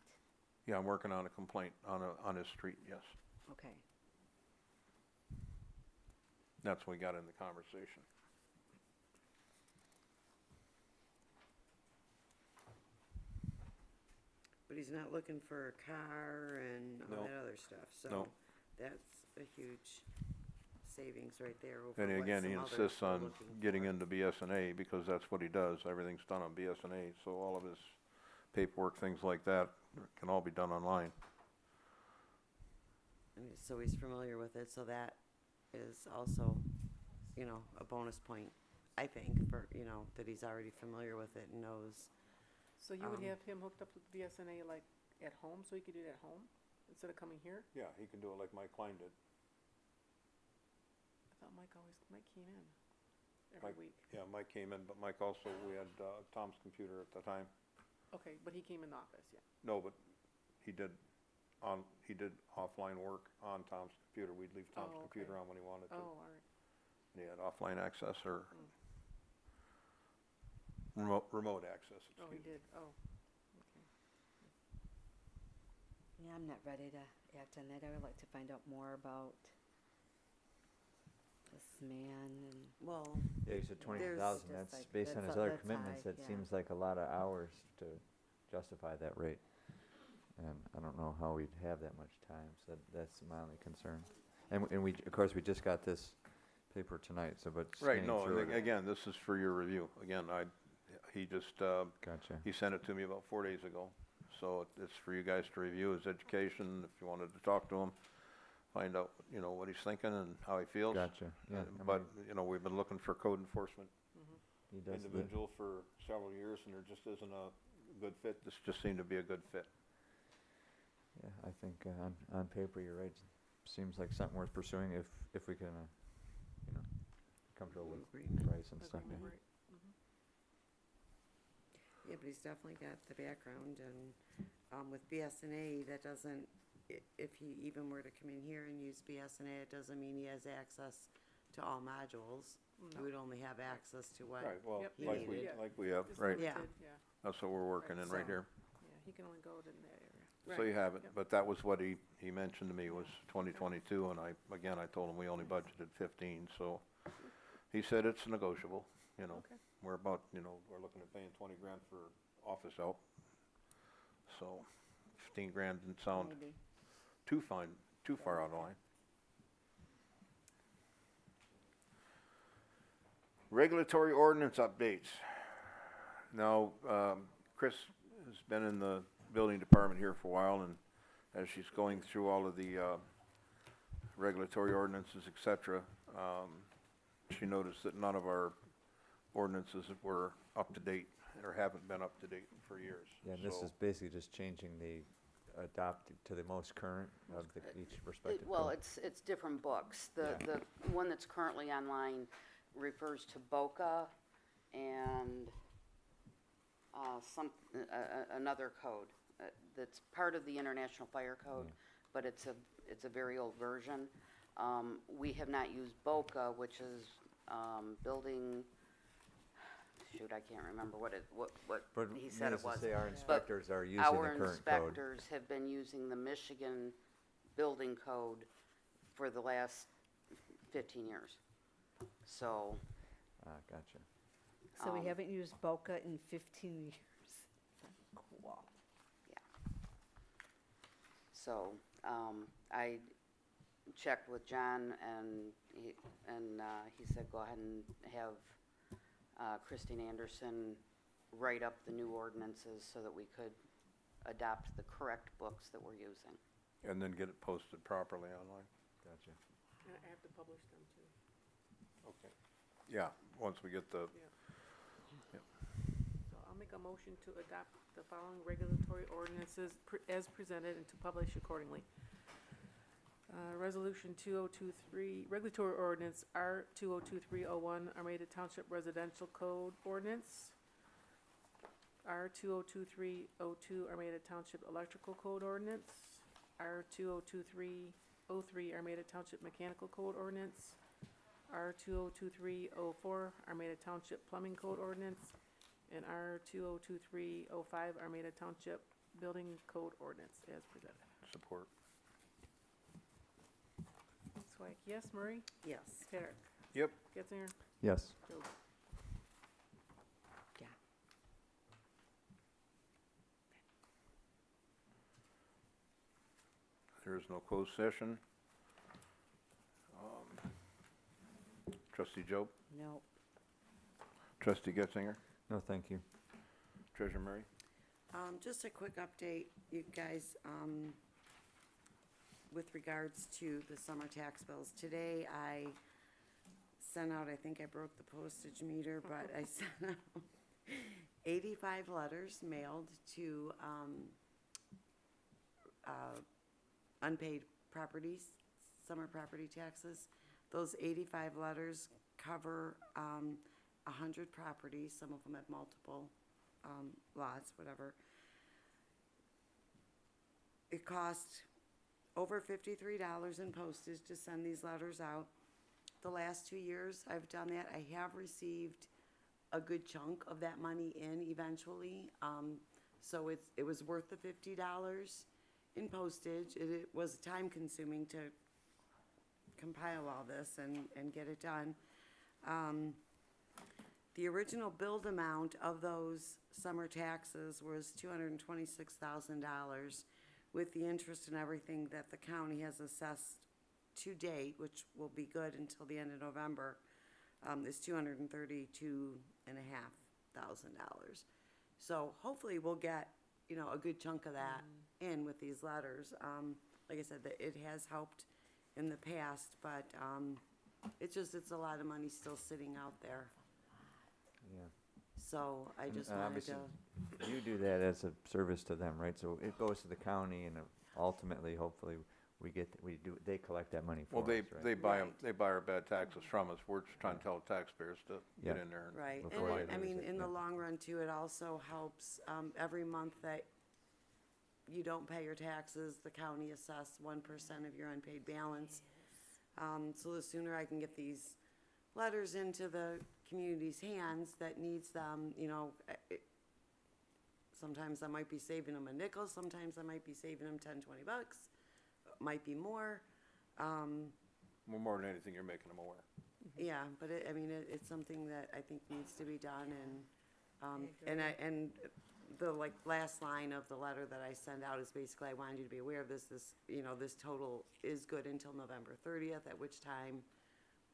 Speaker 1: Yeah, I'm working on a complaint on his street, yes.
Speaker 6: Okay.
Speaker 1: That's when we got in the conversation.
Speaker 2: But he's not looking for a car and all
Speaker 1: No.
Speaker 2: that other stuff, so
Speaker 1: No.
Speaker 2: that's a huge savings right there over
Speaker 1: And
Speaker 2: what
Speaker 1: again,
Speaker 2: some
Speaker 1: he
Speaker 2: others
Speaker 1: insists
Speaker 2: were
Speaker 1: on
Speaker 2: looking
Speaker 1: getting
Speaker 2: for.
Speaker 1: into BSNA because that's what he does. Everything's done on BSNA, so all of his paperwork, things like that, can all be done online.
Speaker 2: And so he's familiar with it, so that is also, a bonus point, I think, for, that he's already familiar with it and knows.
Speaker 4: So you would
Speaker 2: Um,
Speaker 4: have him hooked up with BSNA like at home, so he could do it at home instead of coming here?
Speaker 1: Yeah, he can do it like Mike Klein did.
Speaker 4: I thought Mike came in every
Speaker 1: Mike-
Speaker 4: week.
Speaker 1: Yeah, Mike came in, but Mike also, we had Tom's computer at the time.
Speaker 4: Okay, but he came in the office, yeah.
Speaker 1: No, but he did offline work on Tom's computer. We'd leave Tom's
Speaker 4: Oh, okay.
Speaker 1: computer on when he wanted to.
Speaker 4: Oh, all right.
Speaker 1: And he had offline access or
Speaker 4: Mm.
Speaker 1: remote access,
Speaker 4: Oh, he
Speaker 1: excuse me.
Speaker 4: did, oh, okay.
Speaker 6: Yeah, I'm not ready to act on that. I would like to find out more about this man and.
Speaker 2: Well,
Speaker 5: Yeah, you said 20,000.
Speaker 6: Just
Speaker 5: That's
Speaker 6: like-
Speaker 5: based on
Speaker 6: that's
Speaker 5: his
Speaker 6: a-
Speaker 5: other
Speaker 6: that's
Speaker 5: commitments.
Speaker 6: high,
Speaker 5: That
Speaker 6: yeah.
Speaker 5: seems like a lot of hours to justify that rate. And I don't know how we'd have that much time, so that's my only concern. And we, of course, we just got this paper tonight, so but
Speaker 1: Right,
Speaker 5: scanning
Speaker 1: no,
Speaker 5: through
Speaker 1: and
Speaker 5: it-
Speaker 1: again, this is for your review. Again, he just,
Speaker 5: Gotcha.
Speaker 1: he sent it to me about 4 days ago. So it's for you guys to review his education, if you wanted to talk to him, find out, what he's thinking and how he feels.
Speaker 5: Gotcha, yeah. I
Speaker 1: But,
Speaker 5: mean,
Speaker 1: we've been looking for code enforcement
Speaker 5: he does the-
Speaker 1: individual for several years, and there just isn't a good fit. This just seemed to be a good fit.
Speaker 5: Yeah, I think on paper, you're right. Seems like something worth pursuing if we can, comfortable with
Speaker 2: agreement.
Speaker 5: price and stuff.
Speaker 4: Agreement,
Speaker 5: Yeah.
Speaker 4: right.
Speaker 2: Yeah, but he's definitely got the background, and with BSNA, that doesn't, if he even were to come in here and use BSNA, it doesn't mean he has access to all modules. He
Speaker 4: No.
Speaker 2: would only have access to what.
Speaker 1: Right, well,
Speaker 4: Yep.
Speaker 2: He
Speaker 1: like we,
Speaker 2: needed.
Speaker 1: like we have,
Speaker 4: It's
Speaker 1: right.
Speaker 2: Yeah.
Speaker 4: limited, yeah,
Speaker 1: That's what we're working in right
Speaker 2: So-
Speaker 1: here.
Speaker 4: yeah, he can only go to that area.
Speaker 1: So you
Speaker 2: Right.
Speaker 1: have it,
Speaker 4: Yep.
Speaker 1: but that was what he mentioned to me was 2022, and I told him we only budgeted 15, so he said it's negotiable,
Speaker 4: Okay.
Speaker 1: We're about, we're looking at paying 20 grand for office help. So 15 grand didn't sound
Speaker 6: Maybe.
Speaker 1: too far out of line. Regulatory ordinance updates. Now, Chris has been in the building department here for a while, and as she's going through all of the regulatory ordinances, et cetera, she noticed that none of our ordinances were up to date or haven't been up to date for years.
Speaker 5: Yeah, and this
Speaker 1: So-
Speaker 5: is basically just changing the adopt to the most current of each respective
Speaker 8: Well,
Speaker 5: code.
Speaker 8: it's different books. The
Speaker 5: Yeah.
Speaker 8: one that's currently online refers to BOCA and another code that's part of the International Fire Code, but it's a very old version. We have not used BOCA, which is building, shoot, I can't remember what
Speaker 5: But
Speaker 8: he said it
Speaker 5: needless to
Speaker 8: was.
Speaker 5: say, our
Speaker 8: But
Speaker 5: inspectors are using the
Speaker 8: Our
Speaker 5: current code.
Speaker 8: inspectors have been using the Michigan building code for the last 15 years. So,
Speaker 5: Gotcha.
Speaker 6: So we
Speaker 8: Um,
Speaker 6: haven't used Boca in 15 years. Cool.
Speaker 8: I checked with John and he said, go ahead and have Christine Anderson write up the new ordinances so that we could adopt the correct books that we're using.
Speaker 1: and then get it posted properly online.
Speaker 5: Gotcha.
Speaker 4: And I have to publish them too.
Speaker 1: Okay. Yeah, once we get the,
Speaker 4: So I'll make a motion to adopt the following regulatory ordinances as presented and to publish accordingly. Resolution 2023, regulatory ordinance R 2023-01, Armada Township Residential Code Ordinance. R 2023-02, Armada Township Electrical Code Ordinance. R 2023-03, Armada Township Mechanical Code Ordinance. R 2023-04, Armada Township Plumbing Code Ordinance. And R 2023-05, Armada Township Building Code Ordinance as presented.
Speaker 1: support.
Speaker 4: Swank, yes. Murray?
Speaker 2: Yes.
Speaker 4: Herrick?
Speaker 1: Yep.
Speaker 4: Getzinger?
Speaker 5: Yes.
Speaker 4: Jones?
Speaker 2: Yeah.
Speaker 1: There is no closed session. Trustee Joe?
Speaker 2: Nope.
Speaker 1: Trustee Getzinger?
Speaker 5: No, thank you.
Speaker 1: Treasurer Murray?
Speaker 2: Just a quick update, you guys, with regards to the summer tax bills. Today, I sent out, I think I broke the postage meter, but I sent out 85 letters mailed to, unpaid properties, summer property taxes. Those 85 letters cover, 100 properties, some of them have multiple, lots, whatever. It cost over $53 in postage to send these letters out. The last 2 years I've done that, I have received a good chunk of that money in eventually. So it was worth the $50 in postage. It was time consuming to compile all this and get it done. The original billed amount of those summer taxes was $226,000 with the interest and everything that the county has assessed to date, which will be good until the end of November, is $232,500. So hopefully we'll get, a good chunk of that in with these letters. Like I said, that it has helped in the past, but, it's a lot of money still sitting out there.
Speaker 5: Yeah.
Speaker 2: So I just
Speaker 5: And
Speaker 2: wanted to,
Speaker 5: obviously, you do that as a service to them, right? So it goes to the county, and ultimately, hopefully, they collect that money for
Speaker 1: Well,
Speaker 5: us,
Speaker 1: they
Speaker 5: right?
Speaker 1: buy
Speaker 2: Right.
Speaker 1: they buy our bad taxes from us. We're just trying to tell taxpayers to get
Speaker 5: Yeah.
Speaker 1: in there.
Speaker 2: right,
Speaker 5: before
Speaker 2: and
Speaker 5: they
Speaker 2: I
Speaker 5: lose
Speaker 2: mean,
Speaker 5: it,
Speaker 2: in the
Speaker 5: yeah.
Speaker 2: long run too, it also helps, every month that you don't pay your taxes, the county assess 1% of your unpaid balance. So the sooner I can get these letters into the community's hands that needs them, sometimes I might be saving them a nickel, sometimes I might be saving them $10-20, might be more.
Speaker 1: Well, more than anything, you're making them aware.
Speaker 2: Yeah, but it's something that I think needs to be done, and the last line of the letter that I send out is basically, I wanted you to be aware of this, this total is good until November 30th, at which time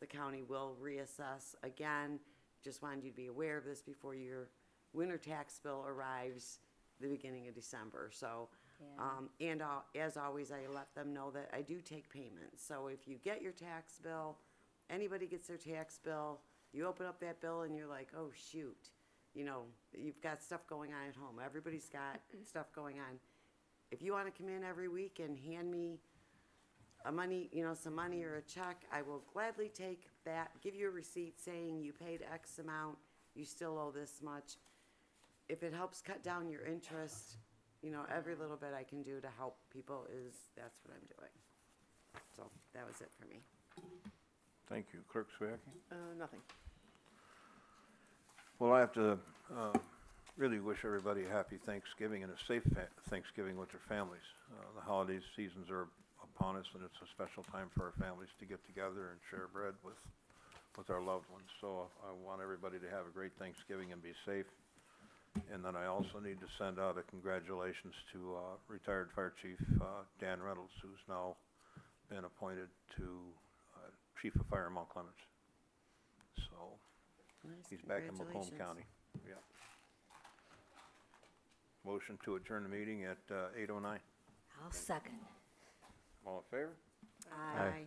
Speaker 2: the county will reassess again. Just wanted you to be aware of this before your winter tax bill arrives the beginning of December, so. As always, I let them know that I do take payments. So if you get your tax bill, anybody gets their tax bill, you open up that bill and you're like, oh, shoot. You've got stuff going on at home. Everybody's got stuff going on. If you want to come in every week and hand me some money or a check, I will gladly take that, give you a receipt saying you paid X amount, you still owe this much. If it helps cut down your interest, every little bit I can do to help people that's what I'm doing. So that was it for me.
Speaker 1: Thank you. Clerk Swiacki?
Speaker 4: Nothing.
Speaker 1: Well, I have to really wish everybody a happy Thanksgiving and a safe Thanksgiving with their families. The holiday seasons are upon us, and it's a special time for our families to get together and share bread with our loved ones. So I want everybody to have a great Thanksgiving and be safe. And then I also need to send out a congratulations to retired Fire Chief Dan Reynolds, who's now been appointed to Chief of Fire in Mount Clemens. So
Speaker 2: Nice,
Speaker 1: he's back in Macomb
Speaker 2: congratulations.
Speaker 1: County. Yeah. Motion to adjourn the meeting at 8:09.
Speaker 6: I'll second.
Speaker 1: All in favor?
Speaker 2: Aye.